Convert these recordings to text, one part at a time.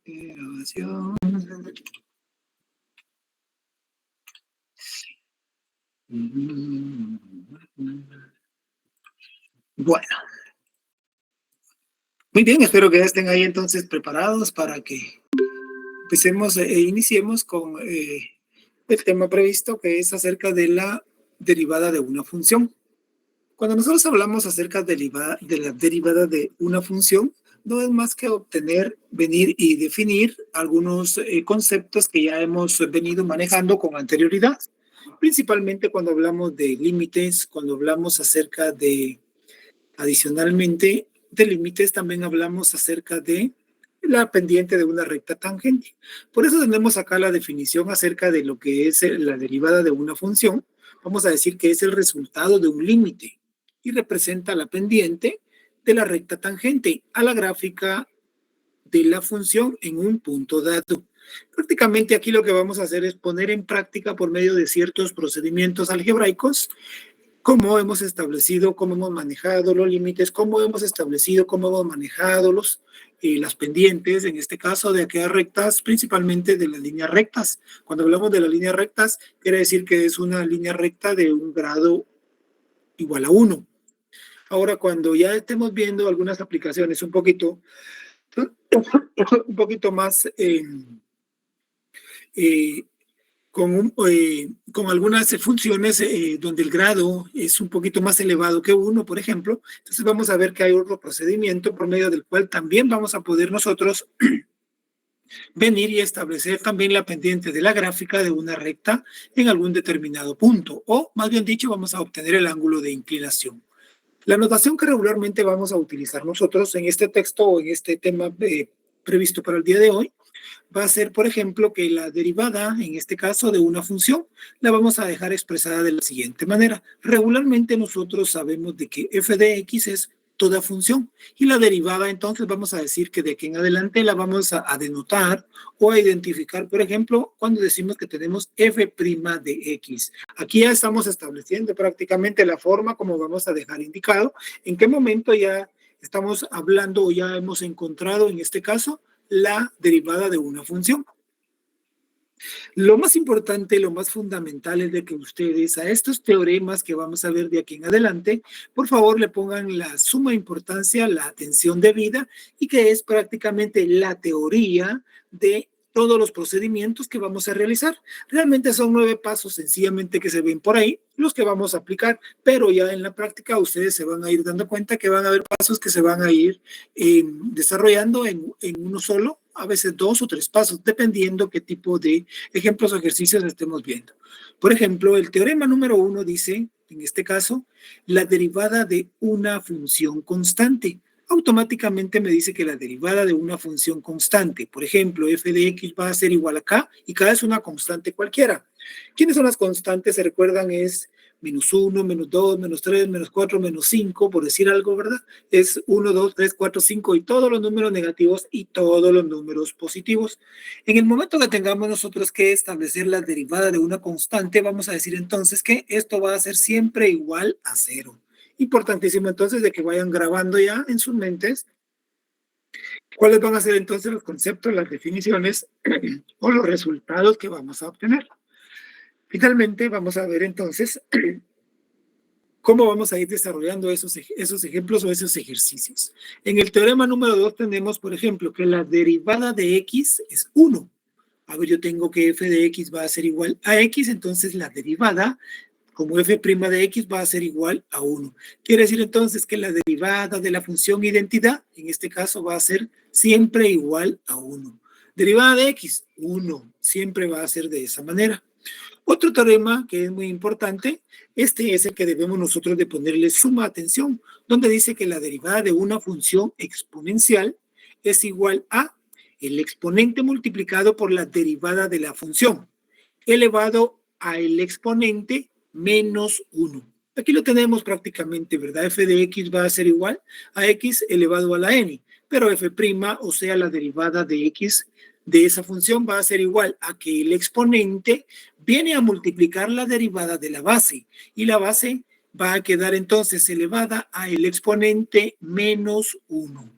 Grabación. Bueno, muy bien, espero que ya estén ahí entonces preparados para que empecemos e iniciemos con el tema previsto, que es acerca de la derivada de una función. Cuando nosotros hablamos acerca de la derivada de una función, no es más que obtener, venir y definir algunos conceptos que ya hemos venido manejando con anterioridad, principalmente cuando hablamos de límites, cuando hablamos acerca de, adicionalmente, de límites, también hablamos acerca de la pendiente de una recta tangente. Por eso tenemos acá la definición acerca de lo que es la derivada de una función. Vamos a decir que es el resultado de un límite y representa la pendiente de la recta tangente a la gráfica de la función en un punto dado. Prácticamente aquí lo que vamos a hacer es poner en práctica por medio de ciertos procedimientos algebraicos cómo hemos establecido, cómo hemos manejado los límites, cómo hemos establecido, cómo hemos manejado las pendientes, en este caso de aquellas rectas, principalmente de las líneas rectas. Cuando hablamos de las líneas rectas, quiere decir que es una línea recta de un grado igual a 1. Ahora, cuando ya estemos viendo algunas aplicaciones un poquito más con algunas funciones donde el grado es un poquito más elevado que 1, por ejemplo, entonces vamos a ver que hay otro procedimiento por medio del cual también vamos a poder nosotros venir y establecer también la pendiente de la gráfica de una recta en algún determinado punto, o más bien dicho, vamos a obtener el ángulo de inclinación. La notación que regularmente vamos a utilizar nosotros en este texto o en este tema previsto para el día de hoy va a ser, por ejemplo, que la derivada, en este caso, de una función, la vamos a dejar expresada de la siguiente manera. Regularmente nosotros sabemos de que f de x es toda función y la derivada, entonces vamos a decir que de aquí en adelante la vamos a denotar o a identificar, por ejemplo, cuando decimos que tenemos f' de x. Aquí ya estamos estableciendo prácticamente la forma como vamos a dejar indicado en qué momento ya estamos hablando o ya hemos encontrado, en este caso, la derivada de una función. Lo más importante, lo más fundamental es de que ustedes a estos teoremas que vamos a ver de aquí en adelante, por favor le pongan la suma importancia, la atención debida y que es prácticamente la teoría de todos los procedimientos que vamos a realizar. Realmente son 9 pasos sencillamente que se ven por ahí, los que vamos a aplicar, pero ya en la práctica ustedes se van a ir dando cuenta que van a haber pasos que se van a ir desarrollando en uno solo, a veces 2 o 3 pasos, dependiendo qué tipo de ejemplos o ejercicios estemos viendo. Por ejemplo, el teorema número 1 dice, en este caso, la derivada de una función constante. Automáticamente me dice que la derivada de una función constante, por ejemplo, f de x va a ser igual a k, y k es una constante cualquiera. ¿Quiénes son las constantes? Se recuerdan, es menos 1, menos 2, menos 3, menos 4, menos 5, por decir algo, ¿verdad? Es 1, 2, 3, 4, 5 y todos los números negativos y todos los números positivos. En el momento que tengamos nosotros que establecer la derivada de una constante, vamos a decir entonces que esto va a ser siempre igual a 0. Importantísimo entonces de que vayan grabando ya en sus mentes cuáles van a ser entonces los conceptos, las definiciones o los resultados que vamos a obtener. Finalmente vamos a ver entonces cómo vamos a ir desarrollando esos ejemplos o esos ejercicios. En el teorema número 2 tenemos, por ejemplo, que la derivada de x es 1. A ver, yo tengo que f de x va a ser igual a x, entonces la derivada como f' de x va a ser igual a 1. Quiere decir entonces que la derivada de la función identidad, en este caso, va a ser siempre igual a 1. Derivada de x, 1. Siempre va a ser de esa manera. Otro teorema que es muy importante, este es el que debemos nosotros de ponerle suma atención, donde dice que la derivada de una función exponencial es igual a el exponente multiplicado por la derivada de la función, elevado a el exponente menos 1. Aquí lo tenemos prácticamente, ¿verdad? F de x va a ser igual a x elevado a la n, pero f', o sea, la derivada de x de esa función va a ser igual a que el exponente viene a multiplicar la derivada de la base, y la base va a quedar entonces elevada a el exponente menos 1.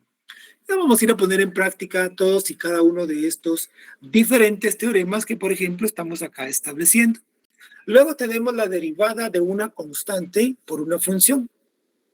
Ya vamos a ir a poner en práctica todos y cada uno de estos diferentes teoremas que, por ejemplo, estamos acá estableciendo. Luego tenemos la derivada de una constante por una función.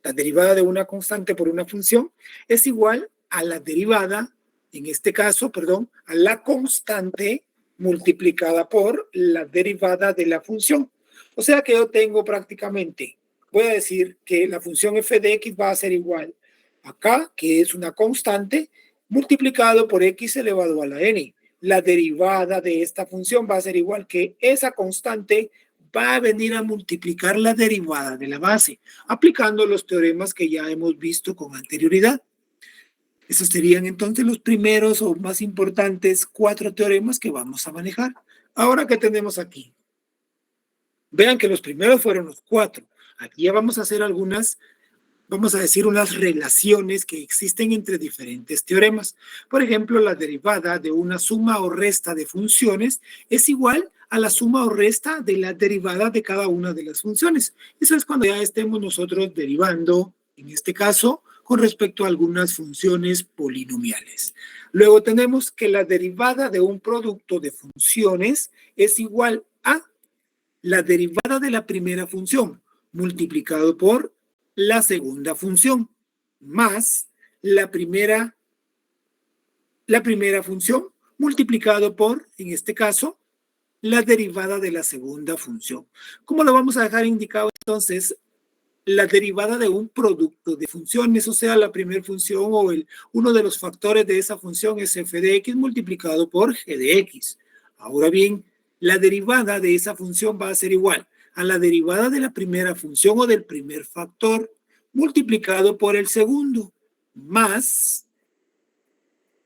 La derivada de una constante por una función es igual a la derivada, en este caso, perdón, a la constante multiplicada por la derivada de la función. O sea que yo tengo prácticamente, voy a decir que la función f de x va a ser igual acá, que es una constante, multiplicado por x elevado a la n. La derivada de esta función va a ser igual que esa constante va a venir a multiplicar la derivada de la base, aplicando los teoremas que ya hemos visto con anterioridad. Esos serían entonces los primeros o más importantes 4 teoremas que vamos a manejar. Ahora, ¿qué tenemos aquí? Vean que los primeros fueron los 4. Aquí ya vamos a hacer algunas, vamos a decir, unas relaciones que existen entre diferentes teoremas. Por ejemplo, la derivada de una suma o resta de funciones es igual a la suma o resta de la derivada de cada una de las funciones. Eso es cuando ya estemos nosotros derivando, en este caso, con respecto a algunas funciones polinomiales. Luego tenemos que la derivada de un producto de funciones es igual a la derivada de la primera función multiplicado por la segunda función más la primera función multiplicado por, en este caso, la derivada de la segunda función. ¿Cómo lo vamos a dejar indicado entonces? La derivada de un producto de funciones, o sea, la primera función o uno de los factores de esa función es f de x multiplicado por g de x. Ahora bien, la derivada de esa función va a ser igual a la derivada de la primera función o del primer factor multiplicado por el segundo, más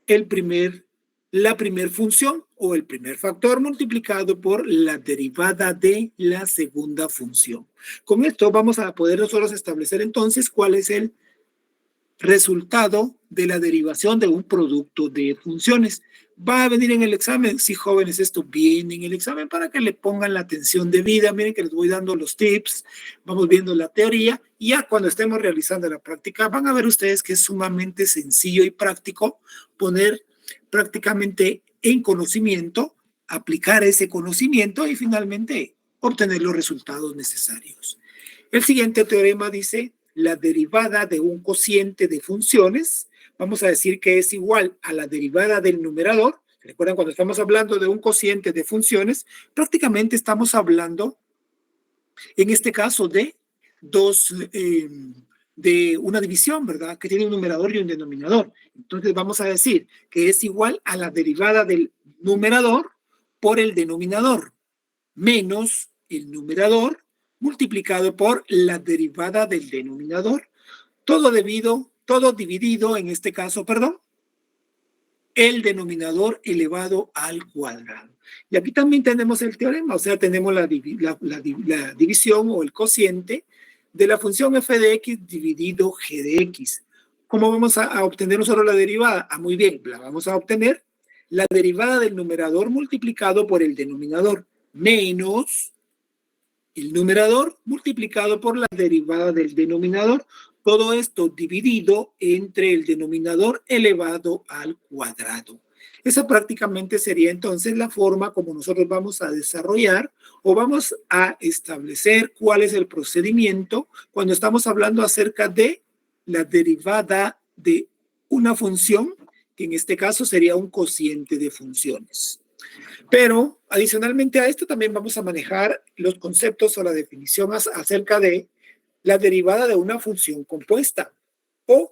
la primera función o el primer factor multiplicado por la derivada de la segunda función. Con esto vamos a poder nosotros establecer entonces cuál es el resultado de la derivación de un producto de funciones. Va a venir en el examen, sí, jóvenes, esto viene en el examen para que le pongan la atención debida. Miren que les voy dando los tips, vamos viendo la teoría y ya cuando estemos realizando la práctica van a ver ustedes que es sumamente sencillo y práctico poner prácticamente en conocimiento, aplicar ese conocimiento y finalmente obtener los resultados necesarios. El siguiente teorema dice la derivada de un cociente de funciones, vamos a decir que es igual a la derivada del numerador. Recuerden, cuando estamos hablando de un cociente de funciones, prácticamente estamos hablando, en este caso, de de una división, ¿verdad? Que tiene un numerador y un denominador. Entonces vamos a decir que es igual a la derivada del numerador por el denominador, menos el numerador multiplicado por la derivada del denominador, todo dividido, en este caso, perdón, el denominador elevado al cuadrado. Y aquí también tenemos el teorema, o sea, tenemos la división o el cociente de la función f de x dividido g de x. ¿Cómo vamos a obtener nosotros la derivada? Ah, muy bien, la vamos a obtener la derivada del numerador multiplicado por el denominador, menos el numerador multiplicado por la derivada del denominador. Todo esto dividido entre el denominador elevado al cuadrado. Esa prácticamente sería entonces la forma como nosotros vamos a desarrollar o vamos a establecer cuál es el procedimiento cuando estamos hablando acerca de la derivada de una función, que en este caso sería un cociente de funciones. Pero adicionalmente a esto también vamos a manejar los conceptos o la definición acerca de la derivada de una función compuesta o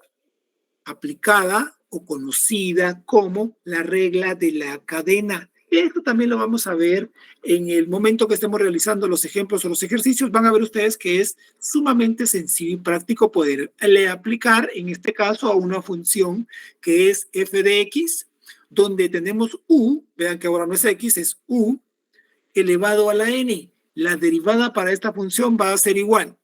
aplicada o conocida como la regla de la cadena. Y esto también lo vamos a ver en el momento que estemos realizando los ejemplos o los ejercicios. Van a ver ustedes que es sumamente sencillo y práctico poderle aplicar, en este caso, a una función que es f de x, donde tenemos u, vean que ahora no es x, es u elevado a la n. La derivada para esta función va a ser igual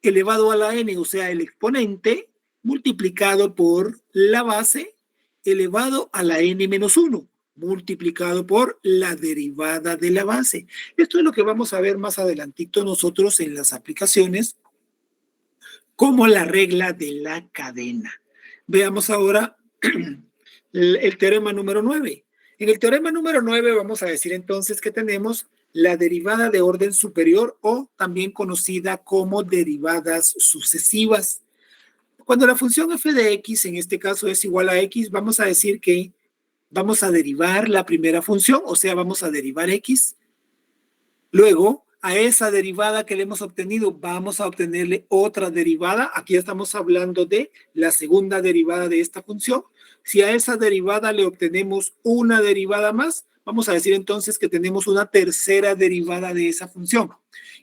elevado a la n, o sea, el exponente multiplicado por la base elevado a la n menos 1, multiplicado por la derivada de la base. Esto es lo que vamos a ver más adelantito nosotros en las aplicaciones como la regla de la cadena. Veamos ahora el teorema número 9. En el teorema número 9 vamos a decir entonces que tenemos la derivada de orden superior o también conocida como derivadas sucesivas. Cuando la función f de x en este caso es igual a x, vamos a decir que vamos a derivar la primera función, o sea, vamos a derivar x. Luego, a esa derivada que le hemos obtenido, vamos a obtenerle otra derivada. Aquí estamos hablando de la segunda derivada de esta función. Si a esa derivada le obtenemos una derivada más, vamos a decir entonces que tenemos una tercera derivada de esa función.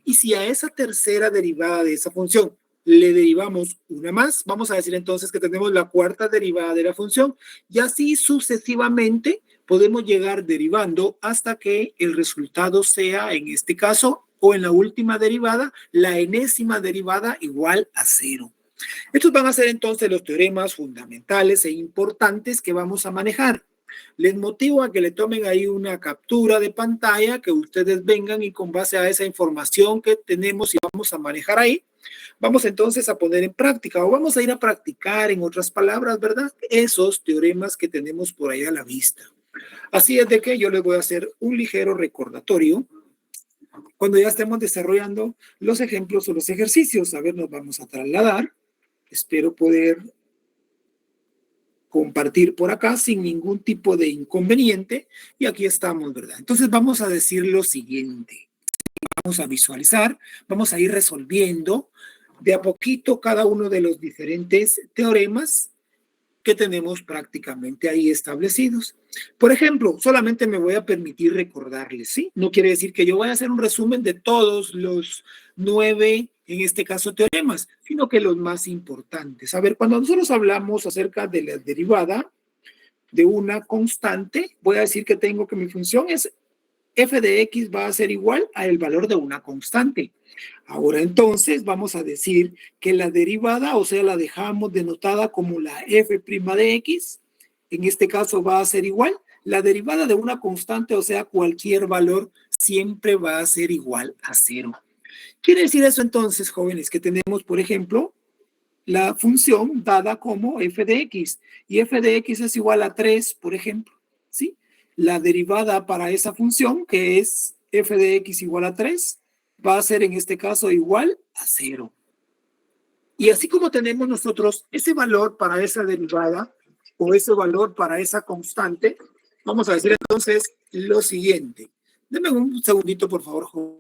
Y si a esa tercera derivada de esa función le derivamos una más, vamos a decir entonces que tenemos la cuarta derivada de la función y así sucesivamente podemos llegar derivando hasta que el resultado sea, en este caso, o en la última derivada, la enésima derivada igual a 0. Estos van a ser entonces los teoremas fundamentales e importantes que vamos a manejar. Les motivo a que le tomen ahí una captura de pantalla, que ustedes vengan y con base a esa información que tenemos y vamos a manejar ahí, vamos entonces a poner en práctica o vamos a ir a practicar, en otras palabras, ¿verdad? Esos teoremas que tenemos por ahí a la vista. Así es de que yo les voy a hacer un ligero recordatorio cuando ya estemos desarrollando los ejemplos o los ejercicios. A ver, nos vamos a trasladar. Espero poder compartir por acá sin ningún tipo de inconveniente. Y aquí estamos, ¿verdad? Entonces vamos a decir lo siguiente. Vamos a visualizar, vamos a ir resolviendo de a poquito cada uno de los diferentes teoremas que tenemos prácticamente ahí establecidos. Por ejemplo, solamente me voy a permitir recordarles, ¿sí? No quiere decir que yo vaya a hacer un resumen de todos los 9, en este caso, teoremas, sino que los más importantes. A ver, cuando nosotros hablamos acerca de la derivada de una constante, voy a decir que tengo que mi función es f de x va a ser igual al valor de una constante. Ahora entonces vamos a decir que la derivada, o sea, la dejamos denotada como la f' de x, en este caso va a ser igual. La derivada de una constante, o sea, cualquier valor, siempre va a ser igual a 0. Quiere decir eso entonces, jóvenes, que tenemos, por ejemplo, la función dada como f de x, y f de x es igual a 3, por ejemplo, ¿sí? La derivada para esa función, que es f de x igual a 3, va a ser en este caso igual a 0. Y así como tenemos nosotros ese valor para esa derivada o ese valor para esa constante, vamos a decir entonces lo siguiente. Denme un segundito, por favor, joven.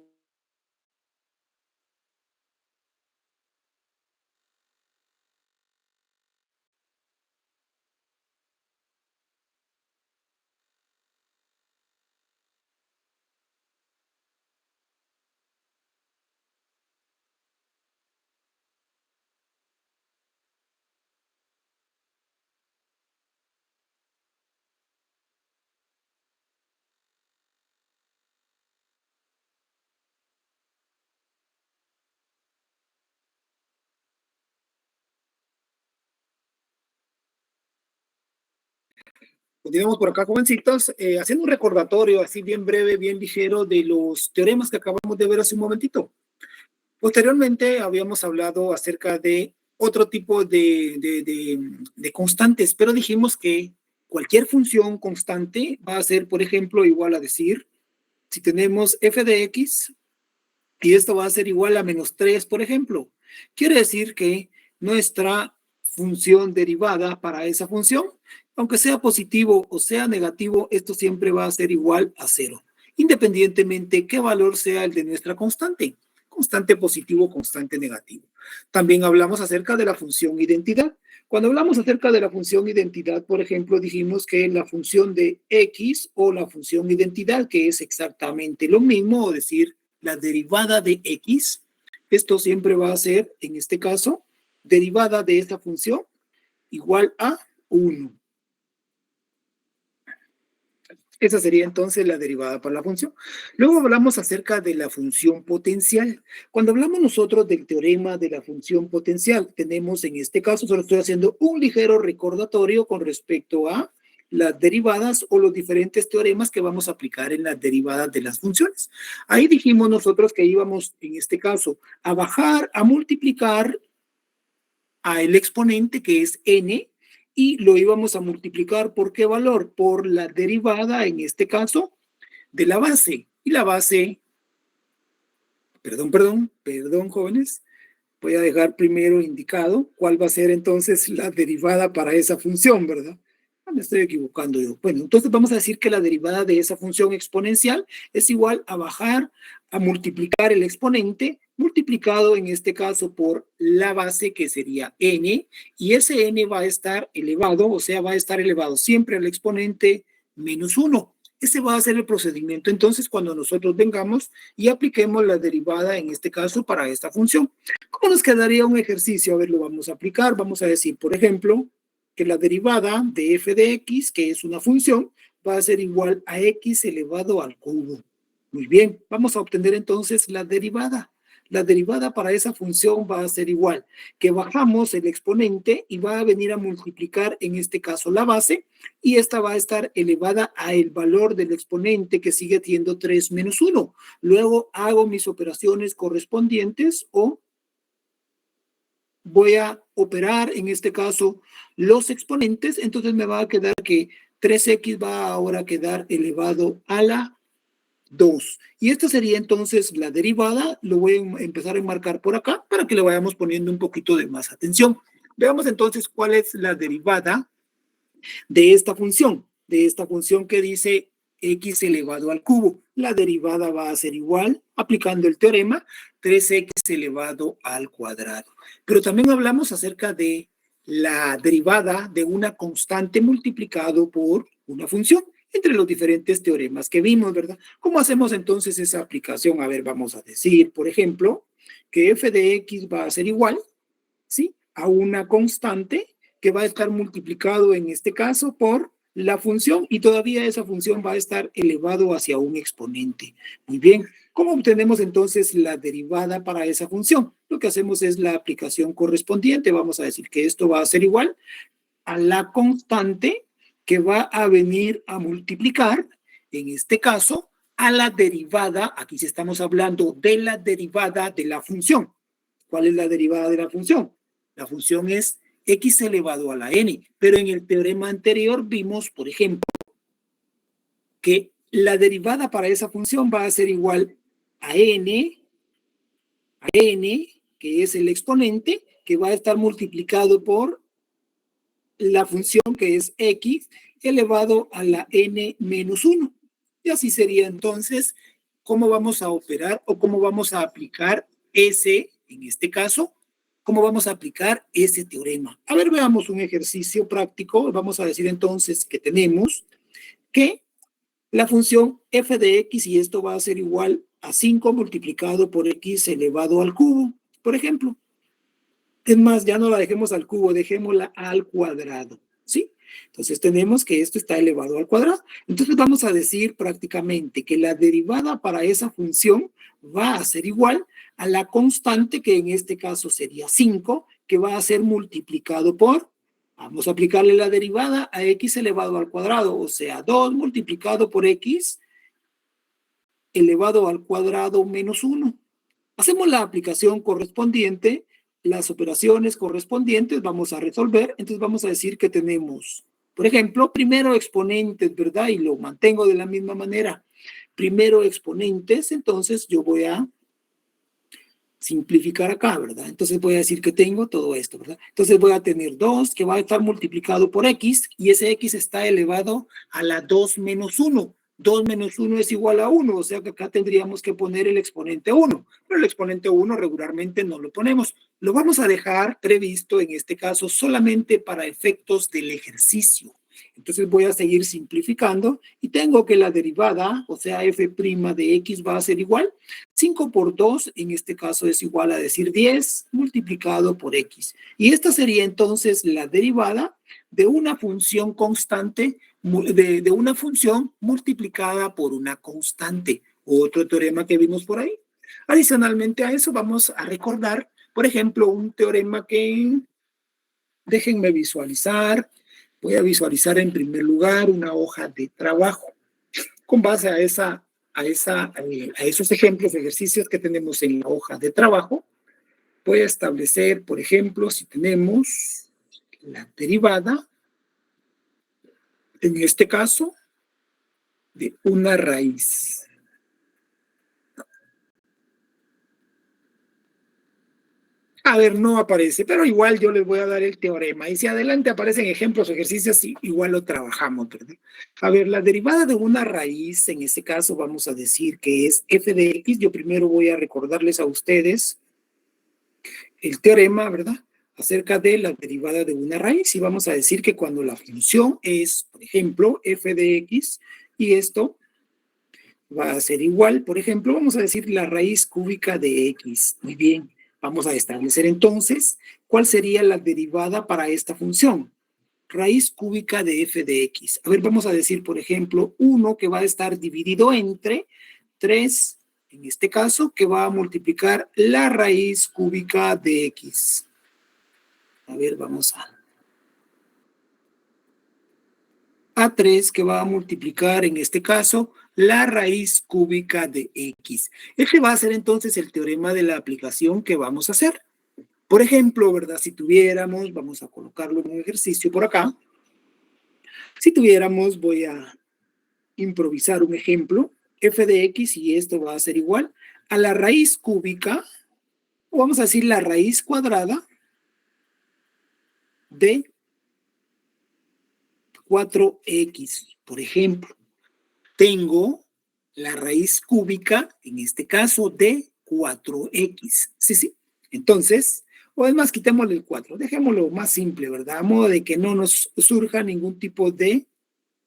Continuamos por acá, jovencitos, haciendo un recordatorio así bien breve, bien ligero de los teoremas que acabamos de ver hace un momentito. Posteriormente habíamos hablado acerca de otro tipo de constantes, pero dijimos que cualquier función constante va a ser, por ejemplo, igual a decir, si tenemos f de x y esto va a ser igual a menos 3, por ejemplo, quiere decir que nuestra función derivada para esa función, aunque sea positivo o sea negativo, esto siempre va a ser igual a 0, independientemente qué valor sea el de nuestra constante. Constante positivo, constante negativo. También hablamos acerca de la función identidad. Cuando hablamos acerca de la función identidad, por ejemplo, dijimos que la función de x o la función identidad, que es exactamente lo mismo, o decir, la derivada de x, esto siempre va a ser, en este caso, derivada de esta función igual a 1. Esa sería entonces la derivada para la función. Luego hablamos acerca de la función potencial. Cuando hablamos nosotros del teorema de la función potencial, tenemos en este caso, solo estoy haciendo un ligero recordatorio con respecto a las derivadas o los diferentes teoremas que vamos a aplicar en las derivadas de las funciones. Ahí dijimos nosotros que íbamos, en este caso, a bajar, a multiplicar a el exponente que es n, y lo íbamos a multiplicar ¿por qué valor? Por la derivada, en este caso, de la base. Y la base, perdón, jóvenes, voy a dejar primero indicado cuál va a ser entonces la derivada para esa función, ¿verdad? Ah, me estoy equivocando yo. Bueno, entonces vamos a decir que la derivada de esa función exponencial es igual a bajar, a multiplicar el exponente, multiplicado en este caso por la base que sería n, y ese n va a estar elevado, o sea, va a estar elevado siempre al exponente menos 1. Ese va a ser el procedimiento entonces cuando nosotros vengamos y apliquemos la derivada en este caso para esta función. ¿Cómo nos quedaría un ejercicio? A ver, lo vamos a aplicar. Vamos a decir, por ejemplo, que la derivada de f de x, que es una función, va a ser igual a x elevado al cubo. Muy bien, vamos a obtener entonces la derivada. La derivada para esa función va a ser igual, que bajamos el exponente y va a venir a multiplicar en este caso la base, y esta va a estar elevada a el valor del exponente que sigue siendo 3 menos 1. Luego hago mis operaciones correspondientes o voy a operar en este caso los exponentes, entonces me va a quedar que 3x va ahora a quedar elevado a la 2. Y esta sería entonces la derivada. Lo voy a empezar a enmarcar por acá para que le vayamos poniendo un poquito de más atención. Veamos entonces cuál es la derivada de esta función que dice x elevado al cubo. La derivada va a ser igual, aplicando el teorema, 3x elevado al cuadrado. Pero también hablamos acerca de la derivada de una constante multiplicado por una función, entre los diferentes teoremas que vimos, ¿verdad? ¿Cómo hacemos entonces esa aplicación? A ver, vamos a decir, por ejemplo, que f de x va a ser igual, ¿sí?, a una constante que va a estar multiplicado en este caso por la función, y todavía esa función va a estar elevado hacia un exponente. Muy bien, ¿cómo obtenemos entonces la derivada para esa función? Lo que hacemos es la aplicación correspondiente. Vamos a decir que esto va a ser igual a la constante que va a venir a multiplicar, en este caso, a la derivada. Aquí sí estamos hablando de la derivada de la función. ¿Cuál es la derivada de la función? La función es x elevado a la n, pero en el teorema anterior vimos, por ejemplo, que la derivada para esa función va a ser igual a n, que es el exponente, que va a estar multiplicado por la función que es x elevado a la n menos 1. Y así sería entonces cómo vamos a operar o cómo vamos a aplicar ese, en este caso, cómo vamos a aplicar ese teorema. A ver, veamos un ejercicio práctico. Vamos a decir entonces que tenemos que la función f de x, y esto va a ser igual a 5 multiplicado por x elevado al cubo, por ejemplo. Es más, ya no la dejemos al cubo, dejémosla al cuadrado, ¿sí? Entonces tenemos que esto está elevado al cuadrado. Entonces vamos a decir prácticamente que la derivada para esa función va a ser igual a la constante, que en este caso sería 5, que va a ser multiplicado por, vamos a aplicarle la derivada a x elevado al cuadrado, o sea, 2 multiplicado por x elevado al cuadrado menos 1. Hacemos la aplicación correspondiente, las operaciones correspondientes, vamos a resolver. Entonces vamos a decir que tenemos, por ejemplo, primero exponentes, ¿verdad? Y lo mantengo de la misma manera. Primero exponentes, entonces yo voy a simplificar acá, ¿verdad? Entonces voy a decir que tengo todo esto, ¿verdad? Entonces voy a tener 2 que va a estar multiplicado por x, y ese x está elevado a la 2 menos 1. 2 menos 1 es igual a 1, o sea que acá tendríamos que poner el exponente 1, pero el exponente 1 regularmente no lo ponemos. Lo vamos a dejar previsto en este caso solamente para efectos del ejercicio. Entonces voy a seguir simplificando y tengo que la derivada, o sea, f' de x va a ser igual. 5 por 2, en este caso es igual a decir 10 multiplicado por x. Y esta sería entonces la derivada de una función constante, de una función multiplicada por una constante. Otro teorema que vimos por ahí. Adicionalmente a eso vamos a recordar, por ejemplo, un teorema que, déjenme visualizar. Voy a visualizar en primer lugar una hoja de trabajo. Con base a esos ejemplos, ejercicios que tenemos en la hoja de trabajo, voy a establecer, por ejemplo, si tenemos la derivada En este caso, de una raíz. A ver, no aparece, pero igual yo les voy a dar el teorema. Y si adelante aparecen ejemplos o ejercicios, igual lo trabajamos, ¿verdad? A ver, la derivada de una raíz, en este caso vamos a decir que es f de x. Yo primero voy a recordarles a ustedes el teorema, ¿verdad? Acerca de la derivada de una raíz. Y vamos a decir que cuando la función es, por ejemplo, f de x, y esto va a ser igual, por ejemplo, vamos a decir la raíz cúbica de x. Muy bien, vamos a establecer entonces cuál sería la derivada para esta función. Raíz cúbica de f de x. A ver, vamos a decir, por ejemplo, 1 que va a estar dividido entre 3, en este caso, que va a multiplicar la raíz cúbica de x. A ver, vamos a 3 que va a multiplicar, en este caso, la raíz cúbica de x. Este va a ser entonces el teorema de la aplicación que vamos a hacer. Por ejemplo, ¿verdad? Si tuviéramos, vamos a colocarlo en un ejercicio por acá. Si tuviéramos, voy a improvisar un ejemplo, f de x, y esto va a ser igual a la raíz cúbica, o vamos a decir la raíz cuadrada de 4x, por ejemplo. Tengo la raíz cúbica, en este caso, de 4x. Sí, sí. Entonces, o es más, quitémosle el 4. Dejémoslo más simple, ¿verdad? A modo de que no nos surja ningún tipo de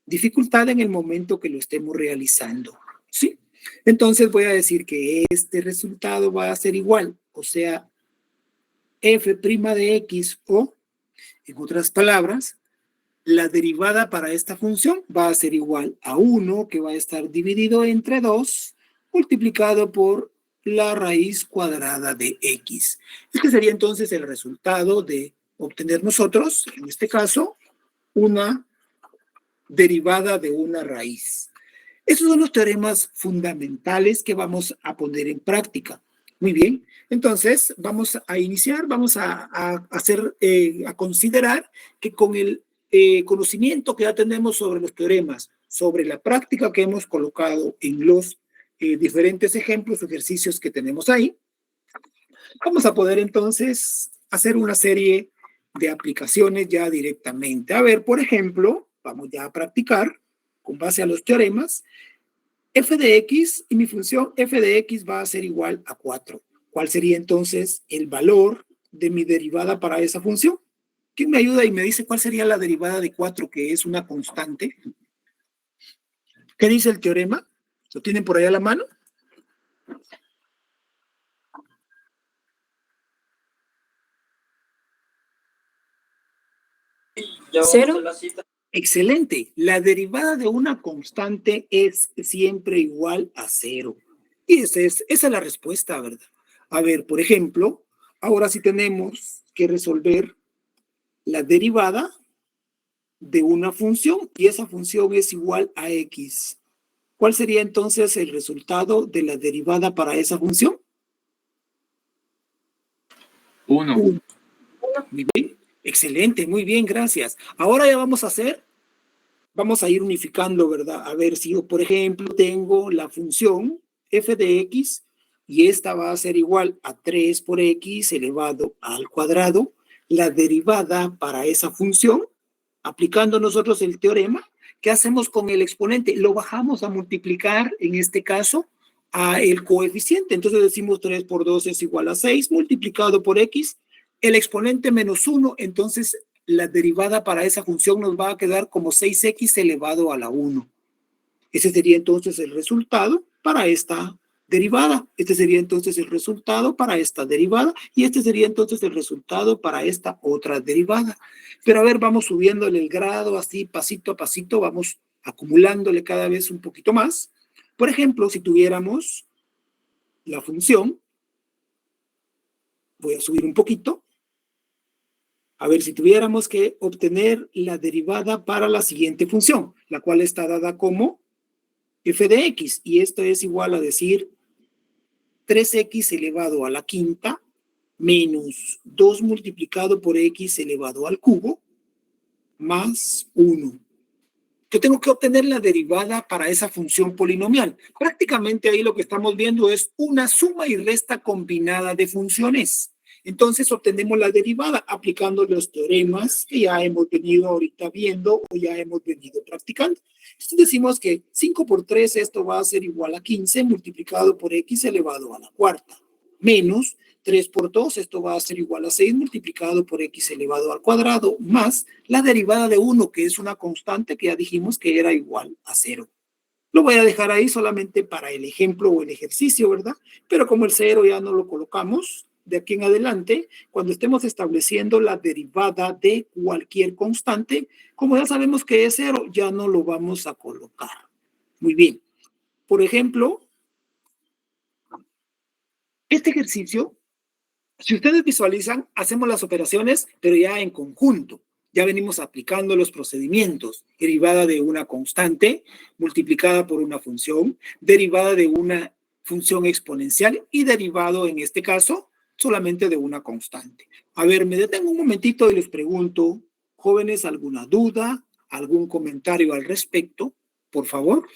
dificultad en el momento que lo estemos realizando. ¿Sí? Entonces voy a decir que este resultado va a ser igual, o sea, f' de x, o, en otras palabras, la derivada para esta función va a ser igual a 1, que va a estar dividido entre 2, multiplicado por la raíz cuadrada de x. Este sería entonces el resultado de obtener nosotros, en este caso, una derivada de una raíz. Esos son los teoremas fundamentales que vamos a poner en práctica. Muy bien, entonces vamos a iniciar, vamos a hacer, a considerar que con el conocimiento que ya tenemos sobre los teoremas, sobre la práctica que hemos colocado en los diferentes ejemplos, ejercicios que tenemos ahí, vamos a poder entonces hacer una serie de aplicaciones ya directamente. A ver, por ejemplo, vamos ya a practicar con base a los teoremas. F de x y mi función f de x va a ser igual a 4. ¿Cuál sería entonces el valor de mi derivada para esa función? ¿Quién me ayuda y me dice cuál sería la derivada de 4, que es una constante? ¿Qué dice el teorema? ¿Lo tienen por ahí a la mano? Cero. Excelente. La derivada de una constante es siempre igual a 0. Y esa es la respuesta, ¿verdad? A ver, por ejemplo, ahora sí tenemos que resolver la derivada de una función, y esa función es igual a x. ¿Cuál sería entonces el resultado de la derivada para esa función? 1. Muy bien. Excelente, muy bien, gracias. Ahora ya vamos a ir unificando, ¿verdad? A ver si yo, por ejemplo, tengo la función f de x, y esta va a ser igual a 3 por x elevado al cuadrado. La derivada para esa función, aplicando nosotros el teorema, ¿qué hacemos con el exponente? Lo bajamos a multiplicar, en este caso, a el coeficiente. Entonces decimos 3 por 2 es igual a 6, multiplicado por x, el exponente menos 1, entonces la derivada para esa función nos va a quedar como 6x elevado a la 1. Ese sería entonces el resultado para esta derivada. Este sería entonces el resultado para esta derivada, y este sería entonces el resultado para esta otra derivada. Pero a ver, vamos subiéndole el grado así pasito a pasito, vamos acumulándole cada vez un poquito más. Por ejemplo, si tuviéramos la función, voy a subir un poquito. A ver, si tuviéramos que obtener la derivada para la siguiente función, la cual está dada como f de x, y esto es igual a decir 3x elevado a la quinta menos 2 multiplicado por x elevado al cubo más 1. Yo tengo que obtener la derivada para esa función polinomial. Prácticamente ahí lo que estamos viendo es una suma y resta combinada de funciones. Entonces obtenemos la derivada aplicando los teoremas que ya hemos venido ahorita viendo o ya hemos venido practicando. Entonces decimos que 5 por 3 esto va a ser igual a 15 multiplicado por x elevado a la cuarta, menos 3 por 2, esto va a ser igual a 6 multiplicado por x elevado al cuadrado, más la derivada de 1, que es una constante que ya dijimos que era igual a 0. Lo voy a dejar ahí solamente para el ejemplo o el ejercicio, ¿verdad? Pero como el 0 ya no lo colocamos, de aquí en adelante, cuando estemos estableciendo la derivada de cualquier constante, como ya sabemos que es 0, ya no lo vamos a colocar. Muy bien. Por ejemplo, este ejercicio, si ustedes visualizan, hacemos las operaciones, pero ya en conjunto. Ya venimos aplicando los procedimientos. Derivada de una constante multiplicada por una función, derivada de una función exponencial y derivado, en este caso, solamente de una constante. A ver, me detengo un momentito y les pregunto, jóvenes, ¿alguna duda? ¿Algún comentario al respecto? Por favor.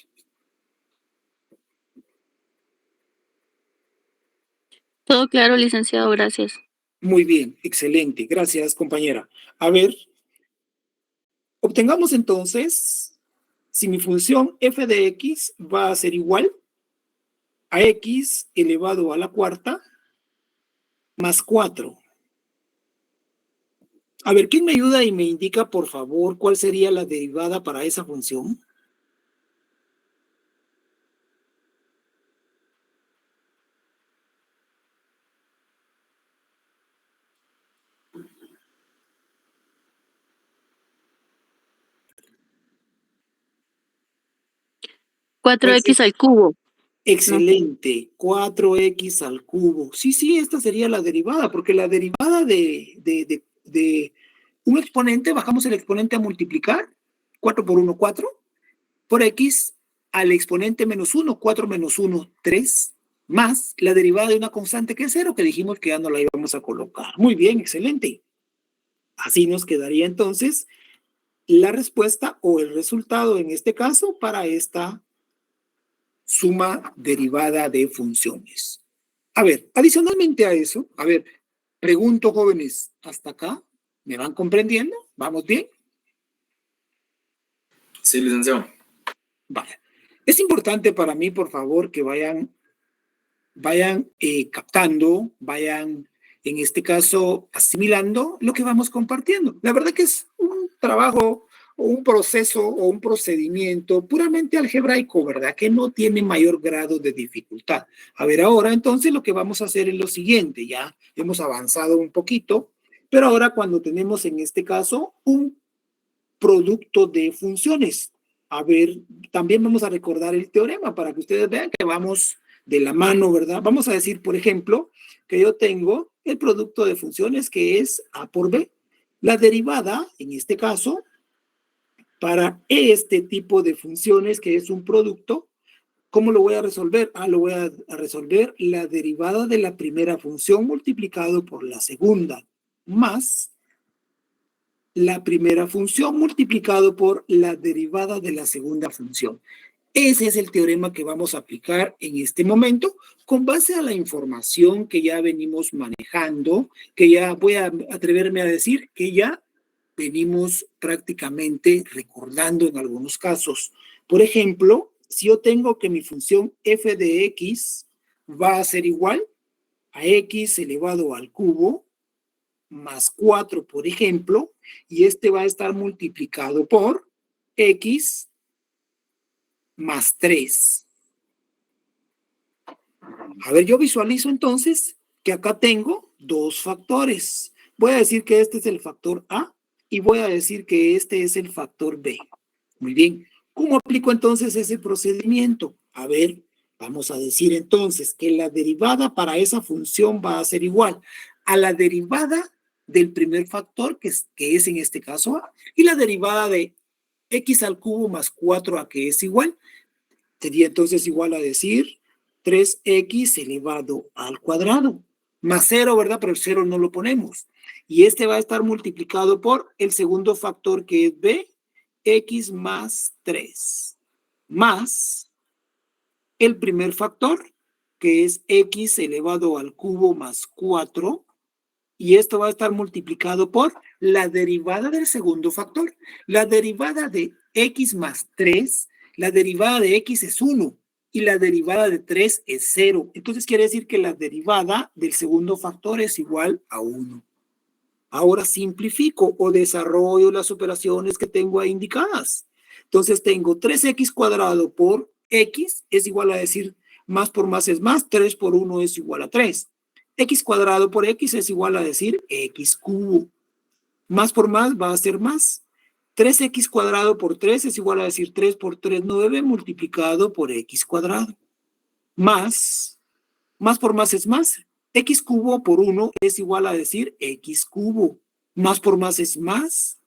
Todo claro, licenciado, gracias. Muy bien, excelente. Gracias, compañera. A ver, obtengamos entonces, si mi función f de x va a ser igual a x elevado a la cuarta más 4. A ver, ¿quién me ayuda y me indica, por favor, cuál sería la derivada para esa función? Cuatro x al cubo. Excelente, 4x al cubo. Sí, esta sería la derivada, porque la derivada de un exponente, bajamos el exponente a multiplicar, 4 por 1, 4, por x al exponente menos 1, 4 menos 1, 3, más la derivada de una constante que es 0, que dijimos que ya no la íbamos a colocar. Muy bien, excelente. Así nos quedaría entonces la respuesta o el resultado en este caso para esta suma derivada de funciones. A ver, adicionalmente a eso, a ver, pregunto, jóvenes, ¿hasta acá? ¿Me van comprendiendo? ¿Vamos bien? Sí, licenciado. Vale. Es importante para mí, por favor, que vayan captando, vayan, en este caso, asimilando lo que vamos compartiendo. La verdad que es un trabajo o un proceso o un procedimiento puramente algebraico, ¿verdad? Que no tiene mayor grado de dificultad. A ver, ahora entonces lo que vamos a hacer es lo siguiente, ya hemos avanzado un poquito, pero ahora cuando tenemos en este caso un producto de funciones, a ver, también vamos a recordar el teorema para que ustedes vean que vamos de la mano, ¿verdad? Vamos a decir, por ejemplo, que yo tengo el producto de funciones que es A por B. La derivada, en este caso, para este tipo de funciones que es un producto, ¿cómo lo voy a resolver? Lo voy a resolver la derivada de la primera función multiplicado por la segunda, más la primera función multiplicado por la derivada de la segunda función. Ese es el teorema que vamos a aplicar en este momento con base a la información que ya venimos manejando, que ya voy a atreverme a decir que ya venimos prácticamente recordando en algunos casos. Por ejemplo, si yo tengo que mi función f de x va a ser igual a x elevado al cubo más 4, por ejemplo, y este va a estar multiplicado por x más 3. A ver, yo visualizo entonces que acá tengo dos factores. Voy a decir que este es el factor A y voy a decir que este es el factor B. Muy bien. ¿Cómo aplico entonces ese procedimiento? A ver, vamos a decir entonces que la derivada para esa función va a ser igual a la derivada del primer factor, que es en este caso A, y la derivada de x al cubo más 4a, que es igual. Sería entonces igual a decir 3x elevado al cuadrado, más 0, ¿verdad? Pero el 0 no lo ponemos. Y este va a estar multiplicado por el segundo factor, que es b, 2x más 3, más el primer factor, que es x elevado al cubo más 4, y esto va a estar multiplicado por la derivada del segundo factor. La derivada de x más 3, la derivada de x es 1, y la derivada de 3 es 0. Entonces quiere decir que la derivada del segundo factor es igual a 1. Ahora simplifico o desarrollo las operaciones que tengo ahí indicadas. Entonces tengo 3x cuadrado por x es igual a decir más por más es más, 3 por 1 es igual a 3. X cuadrado por x es igual a decir x cubo. Más por más va a ser más. 3x cuadrado por 3 es igual a decir 3 por 3, 9 multiplicado por x cuadrado. Más por más es más. X cubo por 1 es igual a decir x cubo. Más por más es más.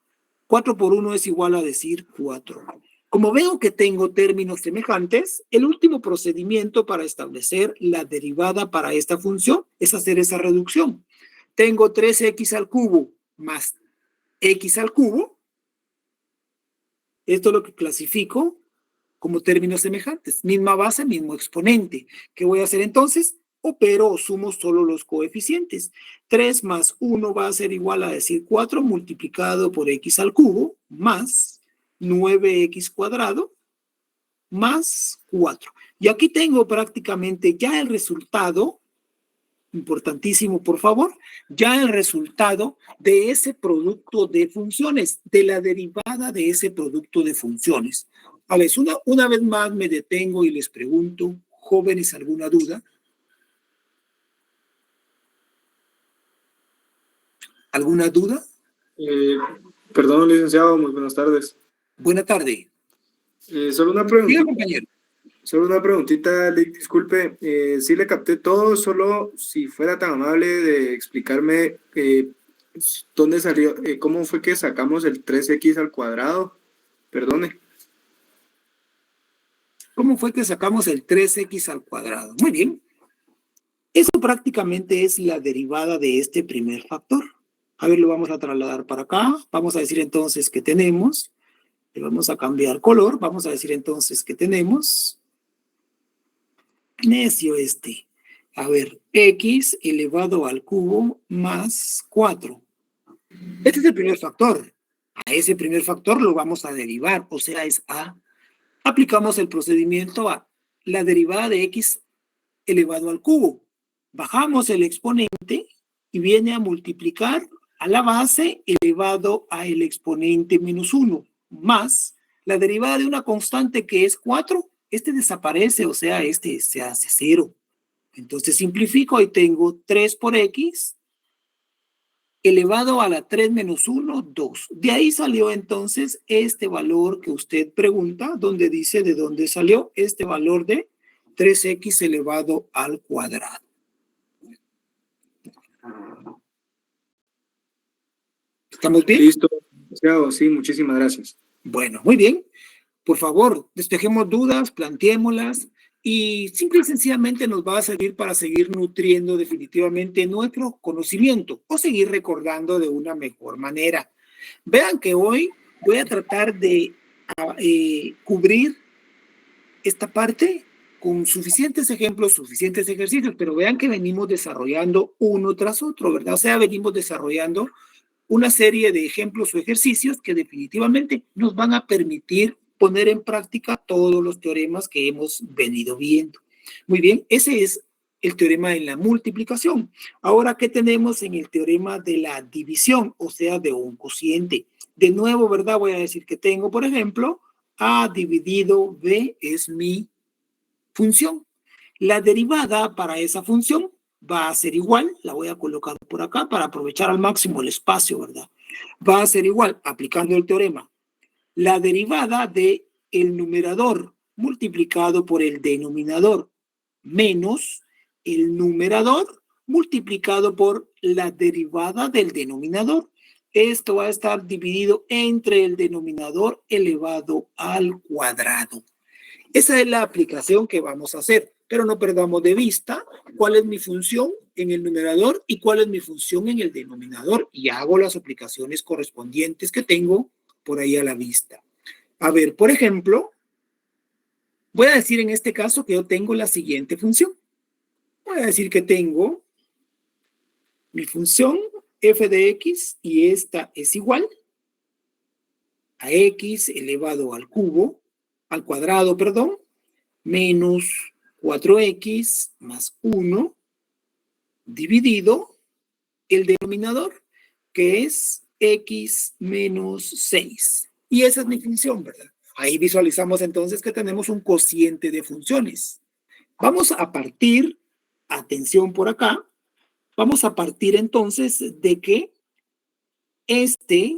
4 por 1 es igual a decir 4. Como veo que tengo términos semejantes, el último procedimiento para establecer la derivada para esta función es hacer esa reducción. Tengo 3x al cubo más x al cubo. Esto es lo que clasifico como términos semejantes. Misma base, mismo exponente. ¿Qué voy a hacer entonces? Opero o sumo solo los coeficientes. 3 más 1 va a ser igual a decir 4 multiplicado por x al cubo más 9x cuadrado más 4. Y aquí tengo prácticamente ya el resultado, importantísimo por favor, ya el resultado de ese producto de funciones, de la derivada de ese producto de funciones. A ver, una vez más me detengo y les pregunto, jóvenes, ¿alguna duda? ¿Alguna duda? Perdón, licenciado, muy buenas tardes. Buena tarde. Solo una Diga, preguntita. compañero. Solo una preguntita, disculpe. Sí le capté todo, solo si fuera tan amable de explicarme dónde salió, cómo fue que sacamos el 3x al cuadrado. Perdone. ¿Cómo fue que sacamos el 3x al cuadrado? Muy bien. Eso prácticamente es la derivada de este primer factor. A ver, lo vamos a trasladar para acá. Vamos a decir entonces que tenemos, le vamos a cambiar color, vamos a decir entonces que tenemos, necio este, a ver, x elevado al cubo más 4. Este es el primer factor. A ese primer factor lo vamos a derivar, o sea, es a. Aplicamos el procedimiento a la derivada de x elevado al cubo. Bajamos el exponente y viene a multiplicar a la base elevado a el exponente menos 1, más la derivada de una constante que es 4. Este desaparece, o sea, este se hace 0. Entonces simplifico, ahí tengo 3 por x elevado a la 3 menos 1, 2. De ahí salió entonces este valor que usted pregunta, donde dice de dónde salió este valor de 3x elevado al cuadrado. ¿Estamos bien? Listo, licenciado, sí, muchísimas gracias. Bueno, muy bien. Por favor, despejemos dudas, planteémoslas y simple y sencillamente nos va a servir para seguir nutriendo definitivamente nuestro conocimiento o seguir recordando de una mejor manera. Vean que hoy voy a tratar de cubrir esta parte con suficientes ejemplos, suficientes ejercicios, pero vean que venimos desarrollando uno tras otro, ¿verdad? O sea, venimos desarrollando una serie de ejemplos o ejercicios que definitivamente nos van a permitir poner en práctica todos los teoremas que hemos venido viendo. Muy bien, ese es el teorema de la multiplicación. Ahora, ¿qué tenemos en el teorema de la división? O sea, de un cociente. De nuevo, ¿verdad? Voy a decir que tengo, por ejemplo, A dividido B es mi función. La derivada para esa función va a ser igual, la voy a colocar por acá para aprovechar al máximo el espacio, ¿verdad? Va a ser igual, aplicando el teorema, la derivada de el numerador multiplicado por el denominador menos el numerador multiplicado por la derivada del denominador. Esto va a estar dividido entre el denominador elevado al cuadrado. Esa es la aplicación que vamos a hacer, pero no perdamos de vista cuál es mi función en el numerador y cuál es mi función en el denominador y hago las aplicaciones correspondientes que tengo por ahí a la vista. A ver, por ejemplo, voy a decir en este caso que yo tengo la siguiente función. Voy a decir que tengo mi función f de x y esta es igual a x elevado al cuadrado, perdón, menos 4x más 1 dividido el denominador, que es x menos 6. Y esa es mi función, ¿verdad? Ahí visualizamos entonces que tenemos un cociente de funciones. Vamos a partir, atención por acá, vamos a partir entonces de que este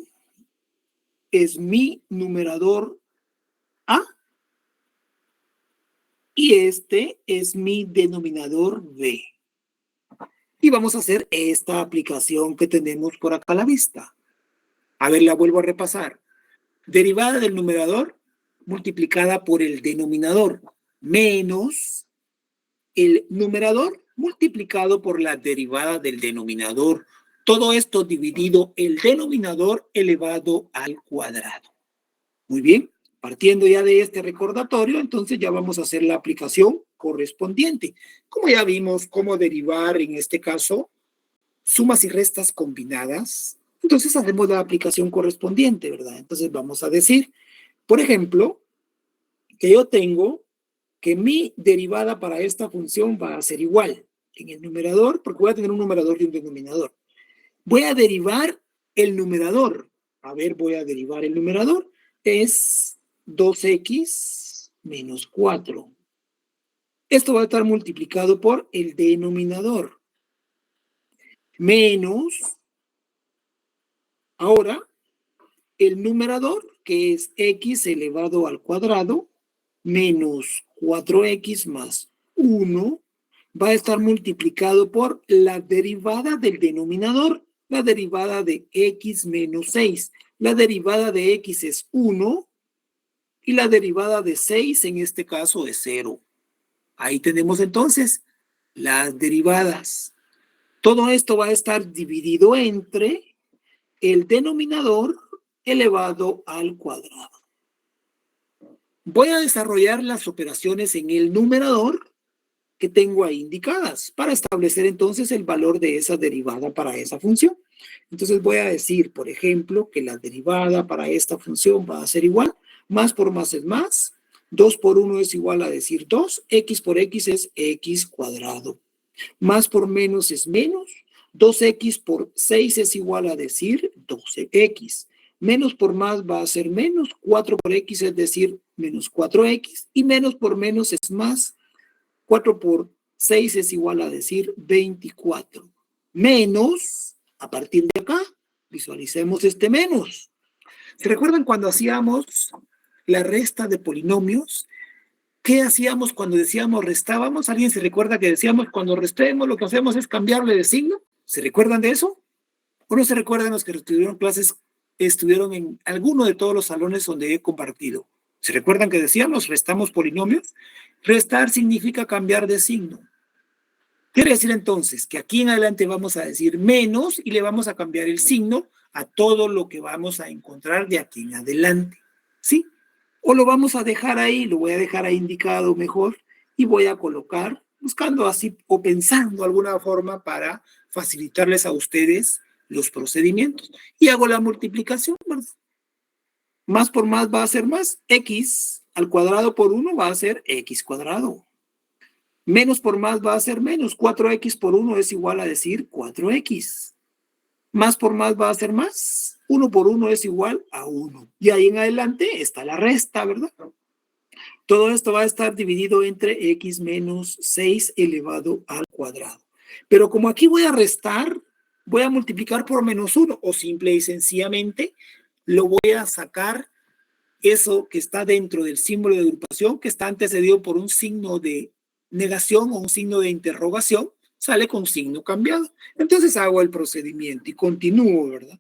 es mi numerador A y este es mi denominador B. Y vamos a hacer esta aplicación que tenemos por acá a la vista. A ver, la vuelvo a repasar. Derivada del numerador multiplicada por el denominador menos el numerador multiplicado por la derivada del denominador. Todo esto dividido el denominador elevado al cuadrado. Muy bien, partiendo ya de este recordatorio, entonces ya vamos a hacer la aplicación correspondiente. Como ya vimos cómo derivar en este caso sumas y restas combinadas, entonces hacemos la aplicación correspondiente, ¿verdad? Entonces vamos a decir, por ejemplo, que yo tengo que mi derivada para esta función va a ser igual en el numerador, porque voy a tener un numerador y un denominador. Voy a derivar el numerador. A ver, voy a derivar el numerador. Es 2x menos 4. Esto va a estar multiplicado por el denominador. Menos, ahora, el numerador, que es x elevado al cuadrado, menos 4x más 1, va a estar multiplicado por la derivada del denominador, la derivada de x menos 6. La derivada de x es 1 y la derivada de 6 en este caso es 0. Ahí tenemos entonces las derivadas. Todo esto va a estar dividido entre el denominador elevado al cuadrado. Voy a desarrollar las operaciones en el numerador que tengo ahí indicadas para establecer entonces el valor de esa derivada para esa función. Entonces voy a decir, por ejemplo, que la derivada para esta función va a ser igual, más por más es más, 2 por 1 es igual a decir 2, x por x es x cuadrado, más por menos es menos, 2x por 6 es igual a decir 12x, menos por más va a ser menos, 4 por x es decir menos 4x, y menos por menos es más, 4 por 6 es igual a decir 24. Menos, a partir de acá, visualicemos este menos. ¿Se recuerdan cuando hacíamos la resta de polinomios? ¿Qué hacíamos cuando decíamos restábamos? ¿Alguien se recuerda que decíamos cuando restemos lo que hacemos es cambiarle de signo? ¿Se recuerdan de eso? ¿O no se recuerdan los que estuvieron clases, estuvieron en alguno de todos los salones donde he compartido? ¿Se recuerdan que decíamos restamos polinomios? Restar significa cambiar de signo. Quiere decir entonces que aquí en adelante vamos a decir menos y le vamos a cambiar el signo a todo lo que vamos a encontrar de aquí en adelante. ¿Sí? O lo vamos a dejar ahí, lo voy a dejar ahí indicado mejor y voy a colocar, buscando así o pensando alguna forma para facilitarles a ustedes los procedimientos. Y hago la multiplicación, ¿verdad? Más por más va a ser más. X al cuadrado por 1 va a ser x cuadrado. Menos por más va a ser menos. 4x por 1 es igual a decir 4x. Más por más va a ser más. 1 por 1 es igual a 1. Y ahí en adelante está la resta, ¿verdad? Todo esto va a estar dividido entre x menos 6 elevado al cuadrado. Pero como aquí voy a restar, voy a multiplicar por menos 1 o simple y sencillamente lo voy a sacar eso que está dentro del símbolo de agrupación, que está antecedido por un signo de negación o un signo de interrogación, sale con signo cambiado. Entonces hago el procedimiento y continúo, ¿verdad?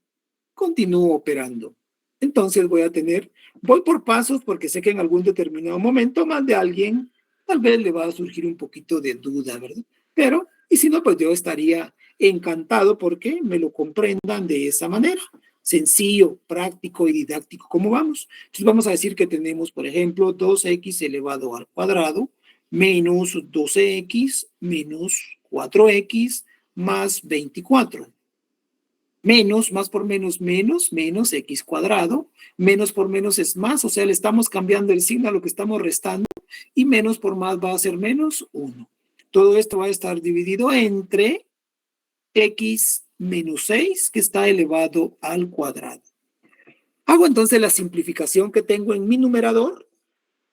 Continúo operando. Entonces voy por pasos porque sé que en algún determinado momento más de alguien tal vez le va a surgir un poquito de duda, ¿verdad? Pero, y si no, pues yo estaría encantado porque me lo comprendan de esa manera. sencillo, práctico y didáctico. ¿Cómo vamos? Entonces vamos a decir que tenemos, por ejemplo, 2x elevado al cuadrado menos 12x menos 4x más 24. Menos, más por menos, menos x cuadrado. Menos por menos es más, o sea, le estamos cambiando el signo a lo que estamos restando. Y menos por más va a ser menos 1. Todo esto va a estar dividido entre x menos 6, que está elevado al cuadrado. Hago entonces la simplificación que tengo en mi numerador,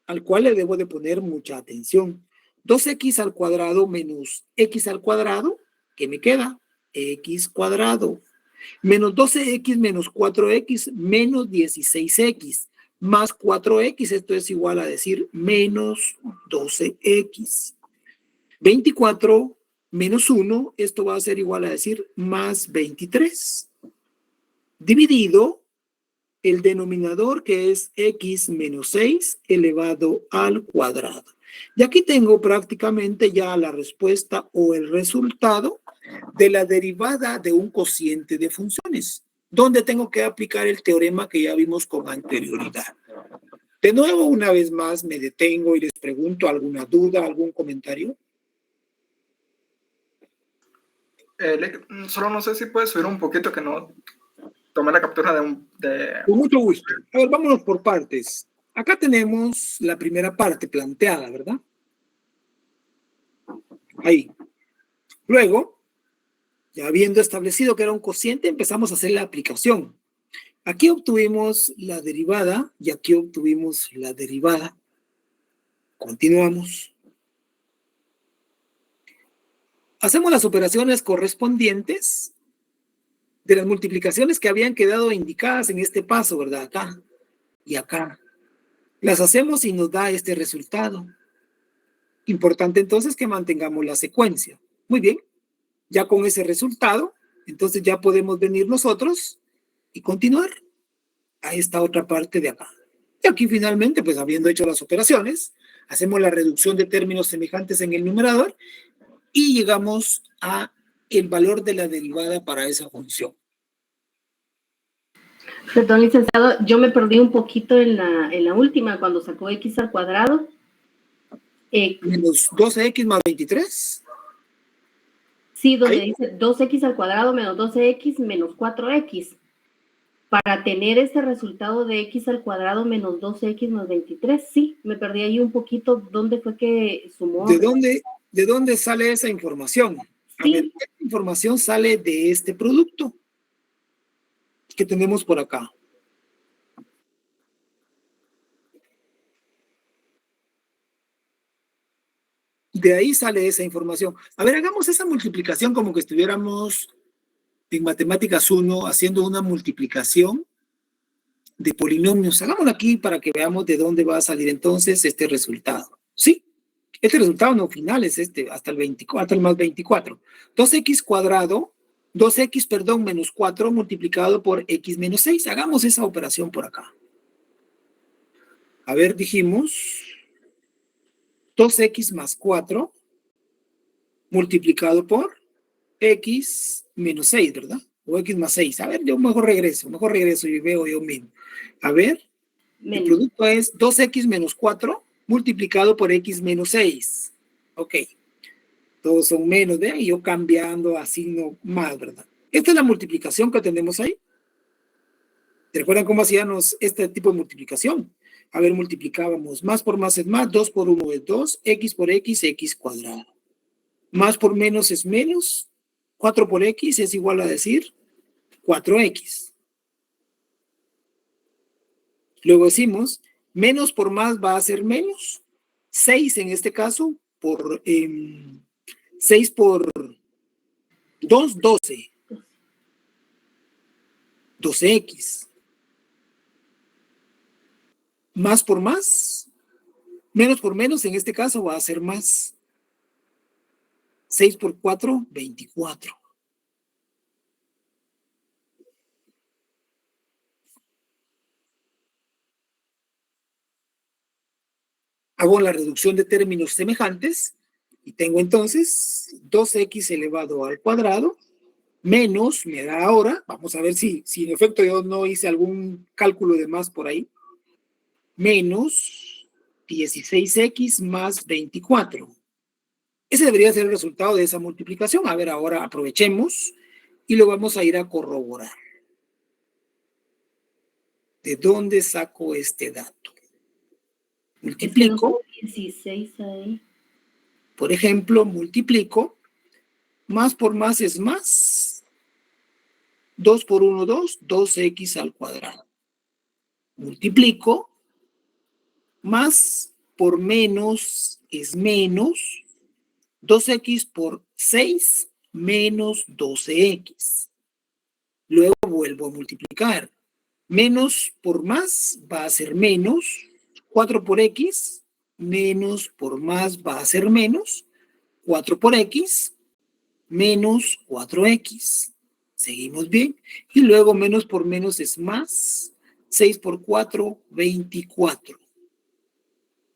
al cual le debo de poner mucha atención. 2x al cuadrado menos x al cuadrado, ¿qué me queda? X cuadrado. Menos 12x menos 4x menos 16x. Más 4x, esto es igual a decir menos 12x. 24 menos 1, esto va a ser igual a decir más 23. Dividido el denominador, que es x menos 6 elevado al cuadrado. Y aquí tengo prácticamente ya la respuesta o el resultado de la derivada de un cociente de funciones, donde tengo que aplicar el teorema que ya vimos con anterioridad. De nuevo, una vez más, me detengo y les pregunto alguna duda, algún comentario. Solo no sé si puedes subir un poquito, que no tomé la captura de... Con mucho gusto. A ver, vámonos por partes. Acá tenemos la primera parte planteada, ¿verdad? Ahí. Luego, ya habiendo establecido que era un cociente, empezamos a hacer la aplicación. Aquí obtuvimos la derivada y aquí obtuvimos la derivada. Continuamos. Hacemos las operaciones correspondientes de las multiplicaciones que habían quedado indicadas en este paso, ¿verdad? Acá y acá. Las hacemos y nos da este resultado. Importante entonces que mantengamos la secuencia. Muy bien. Ya con ese resultado, entonces ya podemos venir nosotros y continuar a esta otra parte de acá. Y aquí finalmente, pues habiendo hecho las operaciones, hacemos la reducción de términos semejantes en el numerador y llegamos a el valor de la derivada para esa función. Perdón, licenciado, yo me perdí un poquito en la última, cuando sacó x al cuadrado. Menos 12x más 23. Sí, donde ¿Ahí? dice 2x al cuadrado menos 12x menos 4x. Para tener ese resultado de x al cuadrado menos 12x más 23, sí, me perdí ahí un poquito. ¿Dónde fue que sumó? ¿De dónde sale esa información? Sí. A ver, esta información sale de este producto que tenemos por acá. De ahí sale esa información. A ver, hagamos esa multiplicación como que estuviéramos en Matemáticas 1 haciendo una multiplicación de polinomios. Hagámoslo aquí para que veamos de dónde va a salir entonces este resultado. ¿Sí? Este resultado no final es este, hasta el 24, el más 24. 2x cuadrado, 2x, perdón, menos 4 multiplicado por x menos 6. Hagamos esa operación por acá. A ver, dijimos 2x más 4 multiplicado por x menos 6, ¿verdad? O x más 6. A ver, yo mejor regreso y veo yo mismo. A ver, el producto es 2x menos 4 multiplicado por x menos 6. Ok. Todos son menos, ¿vean? Y yo cambiando a signo más, ¿verdad? Esta es la multiplicación que tenemos ahí. ¿Se recuerdan cómo hacíamos este tipo de multiplicación? A ver, multiplicábamos más por más es más, 2 por 1 es 2, x por x, x cuadrado. Más por menos es menos, 4 por x es igual a decir 4x. Luego decimos, menos por más va a ser menos, 6 en este caso, por 6 por 2, 12. 12x. Más por más, menos por menos en este caso va a ser más. 6 por 4, 24. Hago la reducción de términos semejantes y tengo entonces 2x elevado al cuadrado menos, me da ahora, vamos a ver si en efecto yo no hice algún cálculo de más por ahí, menos 16x más 24. Ese debería ser el resultado de esa multiplicación. A ver, ahora aprovechemos y lo vamos a ir a corroborar. ¿De dónde saco este dato? Multiplico. 16 ahí. Por ejemplo, multiplico. Más por más es más. 2 por 1, 2. 2x al cuadrado. Multiplico. Más por menos es menos. 2x por 6 menos 12x. Luego vuelvo a multiplicar. Menos por más va a ser menos. 4 por x, menos por más va a ser menos. 4 por x, menos 4x. Seguimos bien. Y luego menos por menos es más. 6 por 4, 24.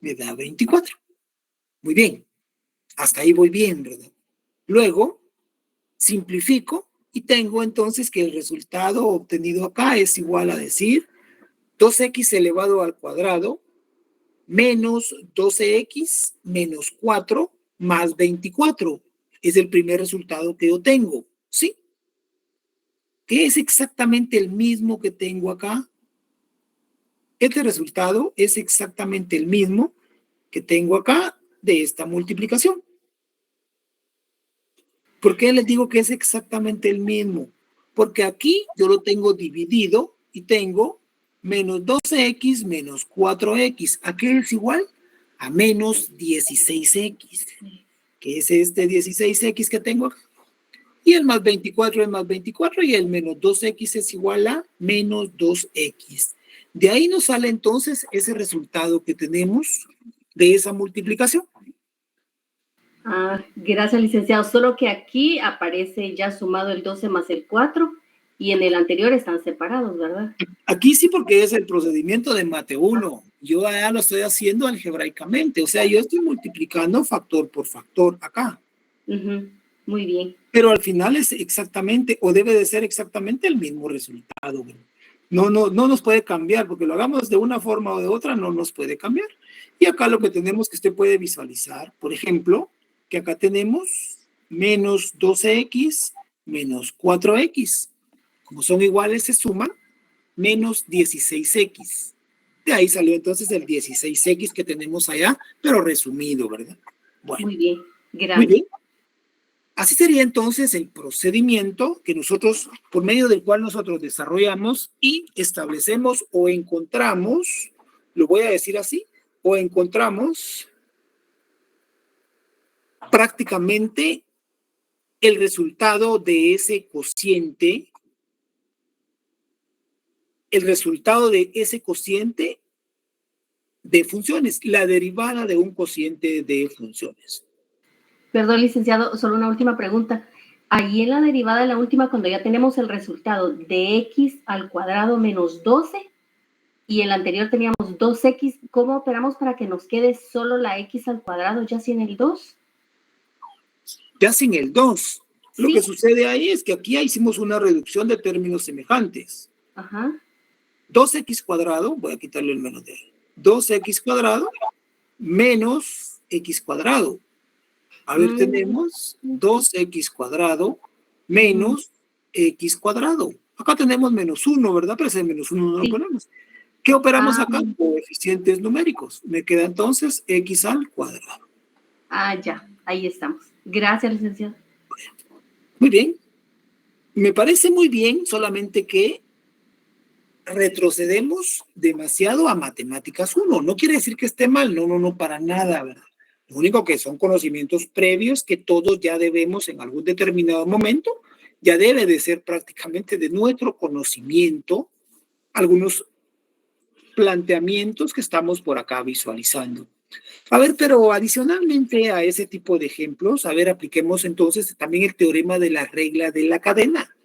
Me da 24. Muy bien. Hasta ahí voy bien, ¿verdad? Luego, simplifico y tengo entonces que el resultado obtenido acá es igual a decir 2x elevado al cuadrado menos 12x menos 4 más 24. Es el primer resultado que yo tengo, ¿sí? Que es exactamente el mismo que tengo acá. Este resultado es exactamente el mismo que tengo acá de esta multiplicación. ¿Por qué les digo que es exactamente el mismo? Porque aquí yo lo tengo dividido y tengo menos 12x menos 4x. ¿A qué es igual? A menos 16x, que es este 16x que tengo acá. Y el más 24 es más 24 y el menos 2x es igual a menos 2x. De ahí nos sale entonces ese resultado que tenemos de esa multiplicación. Ah, gracias, licenciado. Solo que aquí aparece ya sumado el 12 más el 4 y en el anterior están separados, ¿verdad? Aquí sí, porque es el procedimiento de Mate 1. Yo ya lo estoy haciendo algebraicamente. O sea, yo estoy multiplicando factor por factor acá. Muy bien. Pero al final es exactamente, o debe de ser exactamente el mismo resultado. No nos puede cambiar, porque lo hagamos de una forma o de otra, no nos puede cambiar. Y acá lo que tenemos que usted puede visualizar, por ejemplo, que acá tenemos menos 12x menos 4x. Como son iguales, se suman menos 16x. De ahí salió entonces el 16x que tenemos allá, pero resumido, ¿verdad? Bueno. Muy bien, gracias. Muy bien. Así sería entonces el procedimiento que nosotros, por medio del cual nosotros desarrollamos y establecemos o encontramos, lo voy a decir así, o encontramos prácticamente el resultado de ese cociente, de funciones, la derivada de un cociente de funciones. Perdón, licenciado, solo una última pregunta. Ahí en la derivada de la última, cuando ya tenemos el resultado de x al cuadrado menos 12 y en la anterior teníamos 2x, ¿cómo operamos para que nos quede solo la x al cuadrado ya sin el 2? Ya sin el 2. Lo Sí. que sucede ahí es que aquí ya hicimos una reducción de términos semejantes. Ajá. 2x cuadrado, voy a quitarle el menos de ahí. 2x cuadrado menos x cuadrado. A ver, tenemos 2x cuadrado menos x cuadrado. Acá tenemos menos 1, ¿verdad? Pero ese menos 1 no lo ponemos. ¿Qué operamos acá? Coeficientes numéricos. Me queda entonces x al cuadrado. Ah, ya. Ahí estamos. Gracias, licenciado. Muy bien. Me parece muy bien, solamente que retrocedemos demasiado a matemáticas 1. No quiere decir que esté mal, no, para nada, ¿verdad? Lo único que son conocimientos previos que todos ya debemos en algún determinado momento, ya debe de ser prácticamente de nuestro conocimiento algunos planteamientos que estamos por acá visualizando. A ver, pero adicionalmente a ese tipo de ejemplos, a ver, apliquemos entonces también el teorema de la regla de la cadena.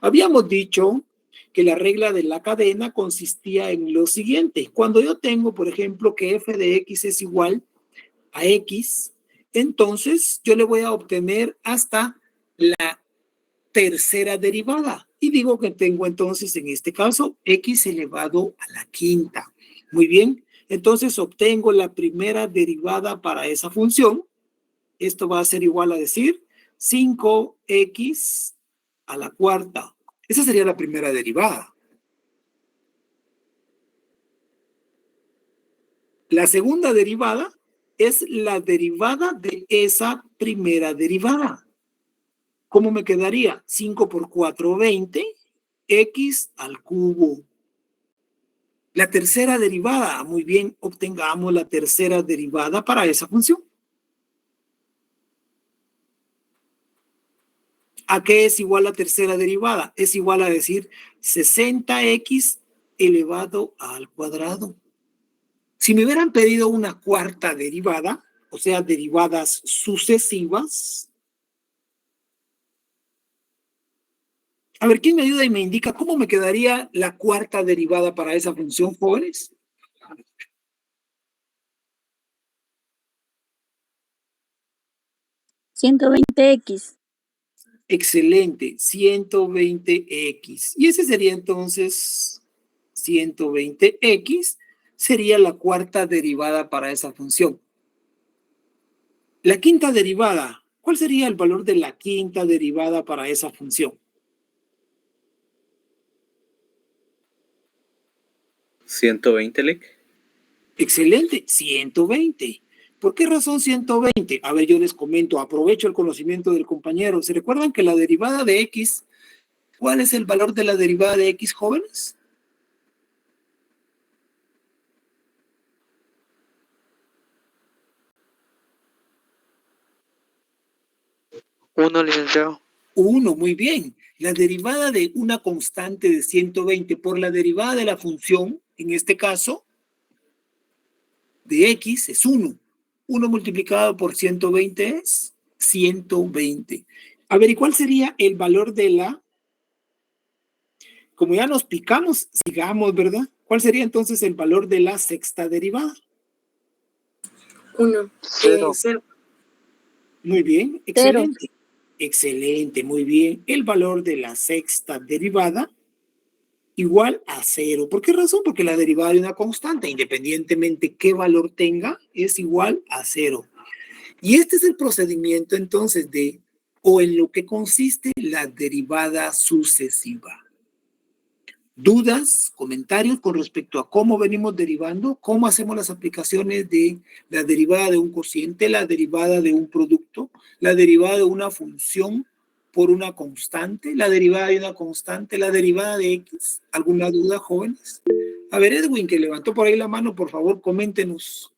Habíamos dicho que la regla de la cadena consistía en lo siguiente. Cuando yo tengo, por ejemplo, que f de x es igual a x, entonces yo le voy a obtener hasta la tercera derivada. Y digo que tengo entonces en este caso x elevado a la quinta. Muy bien. Entonces obtengo la primera derivada para esa función. Esto va a ser igual a decir 5x a la cuarta. Esa sería la primera derivada. La segunda derivada es la derivada de esa primera derivada. ¿Cómo me quedaría? 5 por 4, 20, x al cubo. La tercera derivada, muy bien, obtengamos la tercera derivada para esa función. ¿A qué es igual la tercera derivada? Es igual a decir 60x elevado al cuadrado. Si me hubieran pedido una cuarta derivada, o sea, derivadas sucesivas. A ver, ¿quién me ayuda y me indica cómo me quedaría la cuarta derivada para esa función, jóvenes? $120x. Excelente, 120x. Y ese sería entonces 120x, sería la cuarta derivada para esa función. La quinta derivada, ¿cuál sería el valor de la quinta derivada para esa función? 120, Lic. Excelente, 120. ¿Por qué razón 120? A ver, yo les comento, aprovecho el conocimiento del compañero. ¿Se recuerdan que la derivada de x, cuál es el valor de la derivada de x, jóvenes? Uno, licenciado. 1, muy bien. La derivada de una constante de 120 por la derivada de la función, en este caso, de x es 1. 1 multiplicado por 120 es 120. A ver, ¿y cuál sería el valor de la? Como ya nos picamos, sigamos, ¿verdad? ¿Cuál sería entonces el valor de la sexta derivada? 1. Cero. 0. Muy bien, excelente. Excelente, muy bien. El valor de la sexta derivada igual a 0. ¿Por qué razón? Porque la derivada de una constante, independientemente qué valor tenga, es igual a 0. Y este es el procedimiento entonces de, o en lo que consiste la derivada sucesiva. ¿Dudas, comentarios con respecto a cómo venimos derivando? ¿Cómo hacemos las aplicaciones de la derivada de un cociente, la derivada de un producto, la derivada de una función por una constante, la derivada de una constante, la derivada de x? ¿Alguna duda, jóvenes? A ver, Edwin, que levantó por ahí la mano, por favor, coméntenos.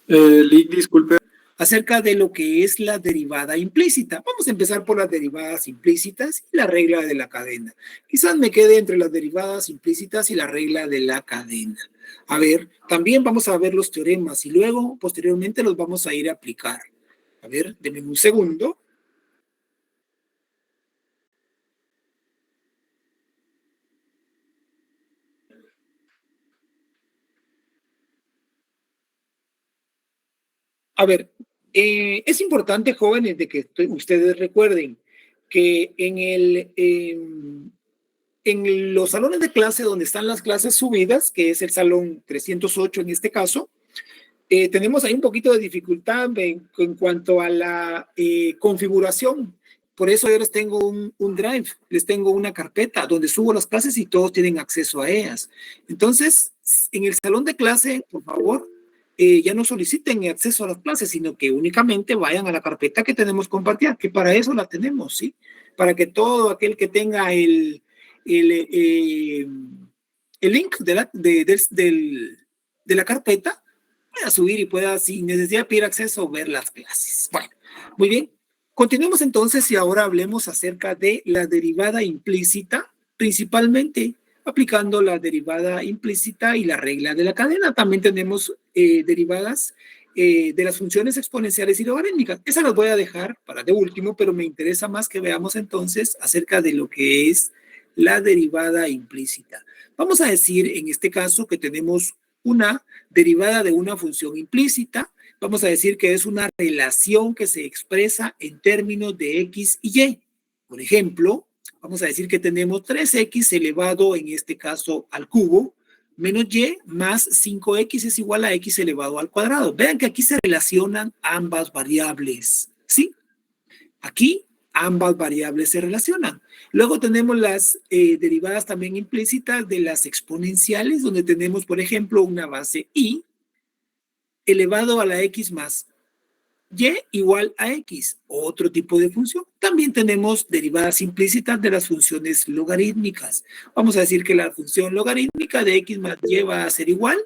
Lic, disculpe. Acerca de lo que es la derivada implícita. Vamos a empezar por las derivadas implícitas y la regla de la cadena. Quizás me quede entre las derivadas implícitas y la regla de la cadena. A ver, también vamos a ver los teoremas y luego, posteriormente, los vamos a ir a aplicar. A ver, denme un segundo. A ver, es importante, jóvenes, de que ustedes recuerden que en los salones de clase donde están las clases subidas, que es el salón 308 en este caso, tenemos ahí un poquito de dificultad en cuanto a la configuración. Por eso yo les tengo un drive, les tengo una carpeta donde subo las clases y todos tienen acceso a ellas. Entonces, en el salón de clase, por favor, ya no soliciten acceso a las clases, sino que únicamente vayan a la carpeta que tenemos compartida, que para eso la tenemos, ¿sí? Para que todo aquel que tenga el link de la carpeta pueda subir y pueda, sin necesidad de pedir acceso, ver las clases. Bueno, muy bien. Continuemos entonces y ahora hablemos acerca de la derivada implícita, principalmente aplicando la derivada implícita y la regla de la cadena. También tenemos derivadas de las funciones exponenciales y logarítmicas. Esa las voy a dejar para de último, pero me interesa más que veamos entonces acerca de lo que es la derivada implícita. Vamos a decir en este caso que tenemos una derivada de una función implícita. Vamos a decir que es una relación que se expresa en términos de x y y. Por ejemplo, vamos a decir que tenemos 3x elevado, en este caso, al cubo, menos y más 5x es igual a x elevado al cuadrado. Vean que aquí se relacionan ambas variables, ¿sí? Aquí ambas variables se relacionan. Luego tenemos las derivadas también implícitas de las exponenciales, donde tenemos, por ejemplo, una base y elevado a la x más y igual a x, otro tipo de función. También tenemos derivadas implícitas de las funciones logarítmicas. Vamos a decir que la función logarítmica de x más y va a ser igual.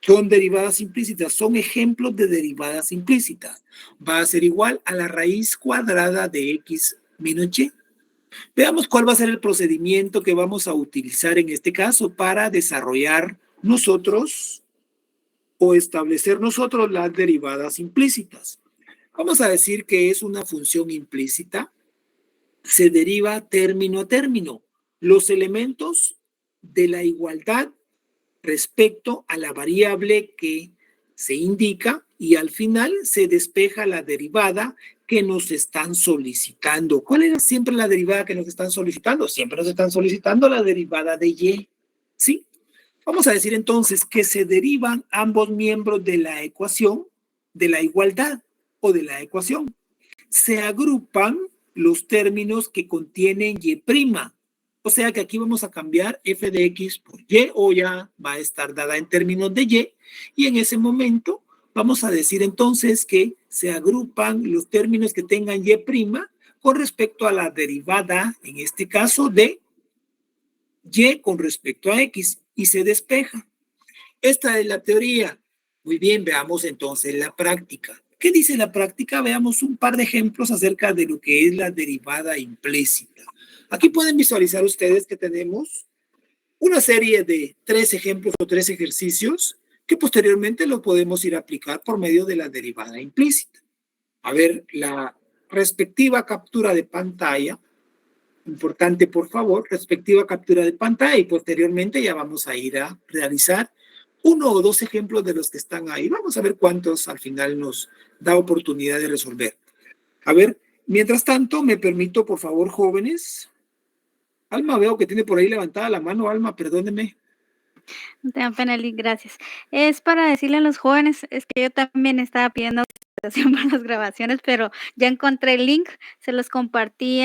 Son derivadas implícitas, son ejemplos de derivadas implícitas. Va a ser igual a la raíz cuadrada de x menos y. Veamos cuál va a ser el procedimiento que vamos a utilizar en este caso para desarrollar nosotros o establecer nosotros las derivadas implícitas. Vamos a decir que es una función implícita, se deriva término a término. Los elementos de la igualdad respecto a la variable que se indica y al final se despeja la derivada que nos están solicitando. ¿Cuál era siempre la derivada que nos están solicitando? Siempre nos están solicitando la derivada de y, ¿sí? Vamos a decir entonces que se derivan ambos miembros de la ecuación, de la igualdad o de la ecuación. Se agrupan los términos que contienen y'. O sea que aquí vamos a cambiar f de x por y, o ya va a estar dada en términos de y en ese momento vamos a decir entonces que se agrupan los términos que tengan y' con respecto a la derivada, en este caso de y con respecto a x, y se despeja. Esta es la teoría. Muy bien, veamos entonces la práctica. ¿Qué dice la práctica? Veamos un par de ejemplos acerca de lo que es la derivada implícita. Aquí pueden visualizar ustedes que tenemos una serie de 3 ejemplos o 3 ejercicios que posteriormente lo podemos ir a aplicar por medio de la derivada implícita. A ver, la respectiva captura de pantalla. Importante, por favor, respectiva captura de pantalla y posteriormente ya vamos a ir a realizar 1 o 2 ejemplos de los que están ahí. Vamos a ver cuántos al final nos da oportunidad de resolver. A ver, mientras tanto, me permito, por favor, jóvenes. Alma, veo que tiene por ahí levantada la mano. Alma, perdóneme. No tengan pena, Lick, gracias. Es para decirle a los jóvenes, es que yo también estaba pidiendo autorización para las grabaciones, pero ya encontré el link, se los compartí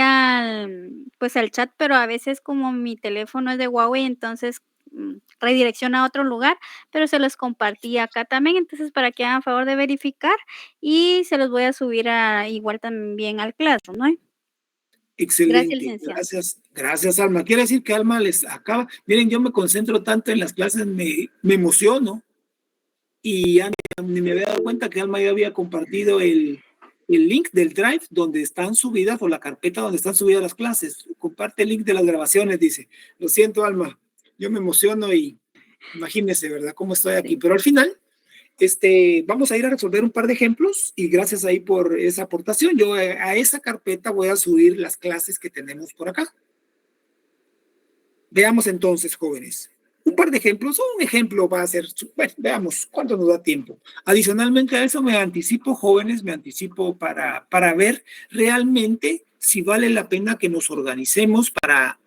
pues al chat, pero a veces como mi teléfono es de Huawei, entonces redirecciona a otro lugar, pero se los compartí acá también, entonces para que hagan favor de verificar y se los voy a subir igual también al Classroom, ¿no? Excelente, Gracias, licenciado. gracias Alma. Quiere decir que Alma les acaba. Miren, yo me concentro tanto en las clases, me emociono y ya ni me había dado cuenta que Alma ya había compartido el link del Drive donde están subidas o la carpeta donde están subidas las clases. Comparte el link de las grabaciones, dice. Lo siento, Alma, yo me emociono y imagínense, ¿verdad? Cómo estoy aquí. Sí. Pero al final, vamos a ir a resolver un par de ejemplos y gracias ahí por esa aportación. Yo a esa carpeta voy a subir las clases que tenemos por acá. Veamos entonces, jóvenes. Un par de ejemplos, un ejemplo va a ser, bueno, veamos cuánto nos da tiempo. Adicionalmente a eso me anticipo, jóvenes, me anticipo para ver realmente si vale la pena que nos organicemos para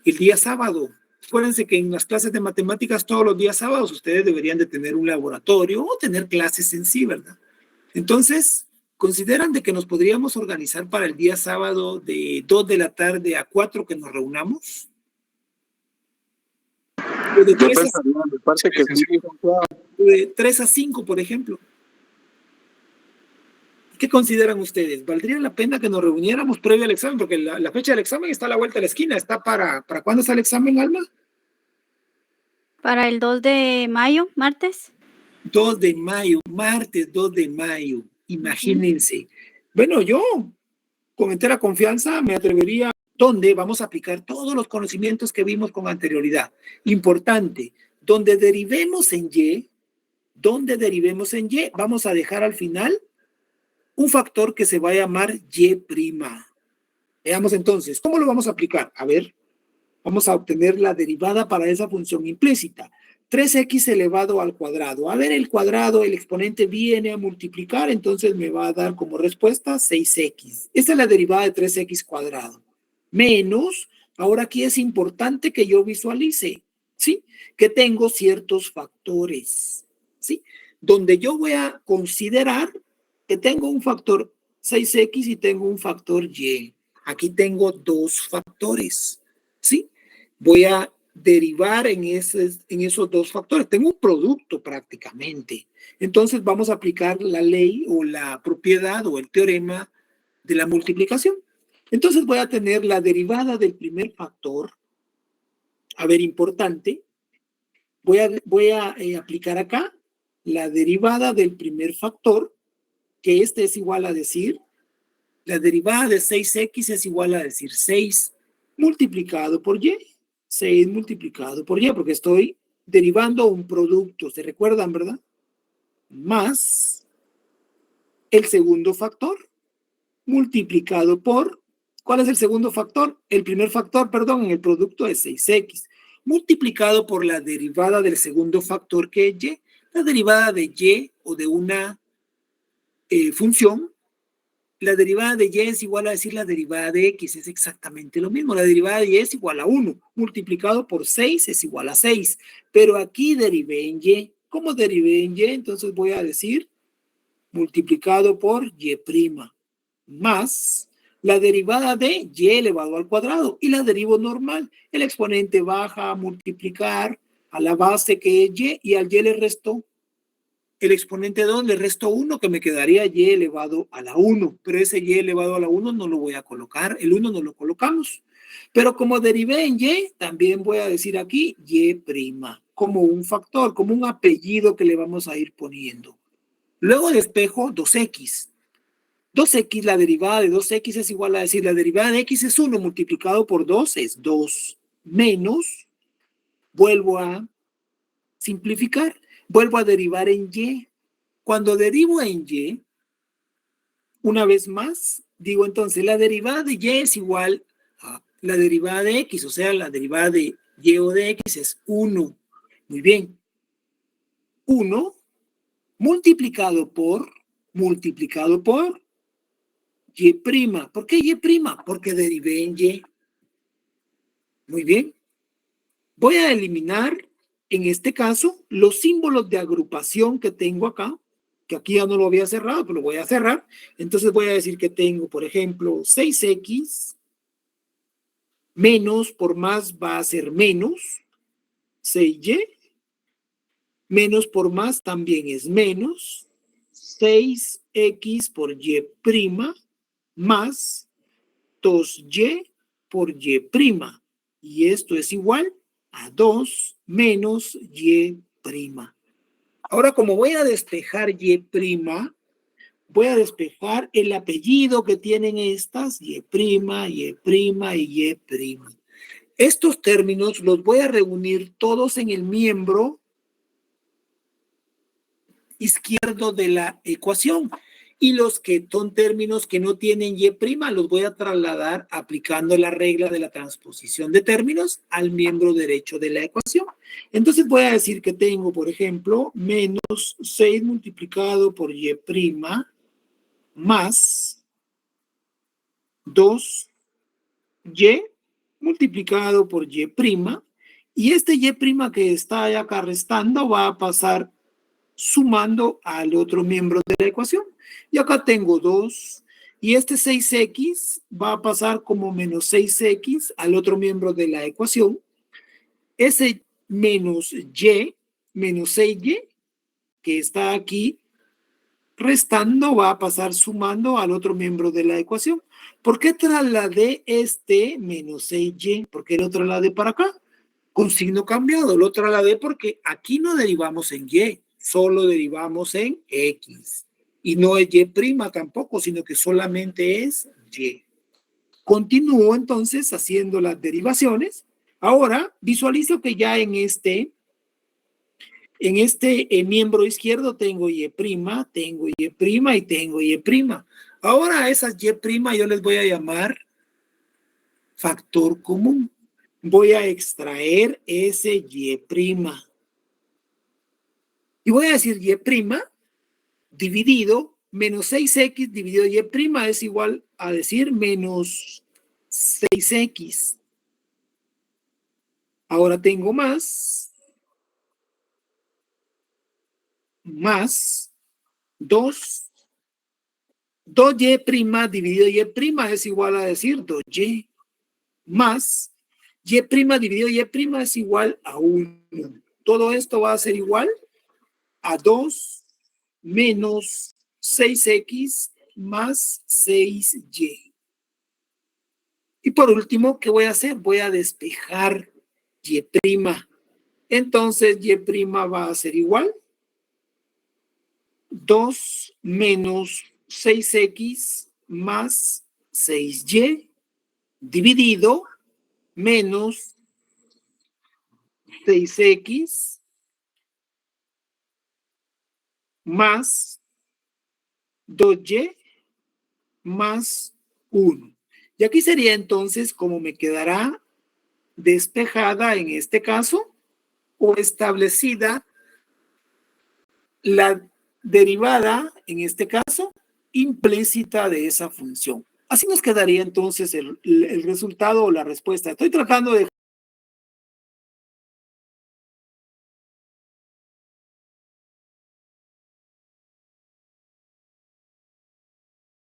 el día sábado. Acuérdense que en las clases de matemáticas todos los días sábados ustedes deberían de tener un laboratorio o tener clases en sí, ¿verdad? Entonces, ¿consideran de que nos podríamos organizar para el día sábado de 2 de la tarde a 4 que nos reunamos? O de 3 a 5, por ejemplo. ¿Qué consideran ustedes? ¿Valdría la pena que nos reuniéramos previo al examen? Porque la fecha del examen está a la vuelta de la esquina. ¿Está para cuándo está el examen, Alma? Para el 2 de mayo, martes. 2 de mayo, martes 2 de mayo. Imagínense. Bueno, yo con entera confianza me atrevería donde vamos a aplicar todos los conocimientos que vimos con anterioridad. Importante, donde derivemos en y, vamos a dejar al final un factor que se va a llamar y'. Veamos entonces, ¿cómo lo vamos a aplicar? A ver, vamos a obtener la derivada para esa función implícita. 3x elevado al cuadrado. A ver, el cuadrado, el exponente viene a multiplicar, entonces me va a dar como respuesta 6x. Esta es la derivada de 3x cuadrado. menos, ahora aquí es importante que yo visualice, ¿sí? Que tengo ciertos factores, ¿sí? Donde yo voy a considerar que tengo un factor 6x y tengo un factor y. Aquí tengo dos factores, ¿sí? Voy a derivar en esos dos factores. Tengo un producto prácticamente. Entonces vamos a aplicar la ley o la propiedad o el teorema de la multiplicación. Entonces voy a tener la derivada del primer factor. A ver, importante. Voy a aplicar acá la derivada del primer factor, que este es igual a decir, la derivada de 6x es igual a decir 6 multiplicado por y. 6 multiplicado por y, porque estoy derivando un producto. ¿Se recuerdan, verdad? Más el segundo factor multiplicado por, ¿cuál es el segundo factor? El primer factor, perdón, en el producto es 6x, multiplicado por la derivada del segundo factor que es y. La derivada de y o de una función, la derivada de y es igual a decir la derivada de x, es exactamente lo mismo. La derivada de y es igual a 1, multiplicado por 6 es igual a 6, pero aquí derivé en y. ¿Cómo derivé en y? Entonces voy a decir multiplicado por y', más la derivada de y elevado al cuadrado, y la derivo normal. El exponente baja a multiplicar a la base que es y al y le resto el exponente de 2, le resto 1, que me quedaría y elevado a la 1, pero ese y elevado a la 1 no lo voy a colocar, el 1 no lo colocamos, pero como derivé en y, también voy a decir aquí y', como un factor, como un apellido que le vamos a ir poniendo. Luego despejo 2x. 2x, la derivada de 2x es igual a decir, la derivada de x es 1 multiplicado por 2 es 2, menos, vuelvo a simplificar, vuelvo a derivar en y. Cuando derivo en y, una vez más, digo entonces, la derivada de y es igual a la derivada de x, o sea, la derivada de y o de x es 1. Muy bien. 1 multiplicado por y'. ¿Por qué y'? Porque derivé en y. Muy bien. Voy a eliminar, en este caso, los símbolos de agrupación que tengo acá, que aquí ya no lo había cerrado, pero lo voy a cerrar. Entonces voy a decir que tengo, por ejemplo, 6x menos por más va a ser menos 6y, menos por más también es menos 6x por y' más 2y por y'. Y esto es igual a 2 menos y'. Ahora, como voy a despejar y', voy a despejar el apellido que tienen estas, y', y', y y'. Estos términos los voy a reunir todos en el miembro izquierdo de la ecuación. Y los que son términos que no tienen y', los voy a trasladar aplicando la regla de la transposición de términos al miembro derecho de la ecuación. Entonces voy a decir que tengo, por ejemplo, menos 6 multiplicado por y' más 2y multiplicado por y'. Y este y' que está acá restando va a pasar sumando al otro miembro de la ecuación. Y acá tengo 2. Y este 6x va a pasar como menos 6x al otro miembro de la ecuación. Ese menos y, menos 6y, que está aquí restando, va a pasar sumando al otro miembro de la ecuación. ¿Por qué trasladé este menos 6y? ¿Por qué lo trasladé para acá? Con signo cambiado. Lo trasladé porque aquí no derivamos en y, solo derivamos en x. Y no es y' tampoco, sino que solamente es y. Continúo entonces haciendo las derivaciones. Ahora visualizo que ya en este miembro izquierdo tengo y', tengo y' y tengo y'. Ahora a esas y' yo les voy a llamar factor común. Voy a extraer ese y'. Y voy a decir y' dividido menos 6x dividido y' es igual a decir menos 6x. Ahora tengo más 2y' dividido y' es igual a decir 2y más y' dividido y' es igual a 1. Todo esto va a ser igual a 2 menos 6x más 6y. Y por último, ¿qué voy a hacer? Voy a despejar y'. Entonces, y' va a ser igual 2 menos 6x más 6y dividido menos 6x más 2y más 1. Y aquí sería entonces como me quedará despejada en este caso o establecida la derivada, en este caso, implícita de esa función. Así nos quedaría entonces el resultado o la respuesta. Estoy tratando de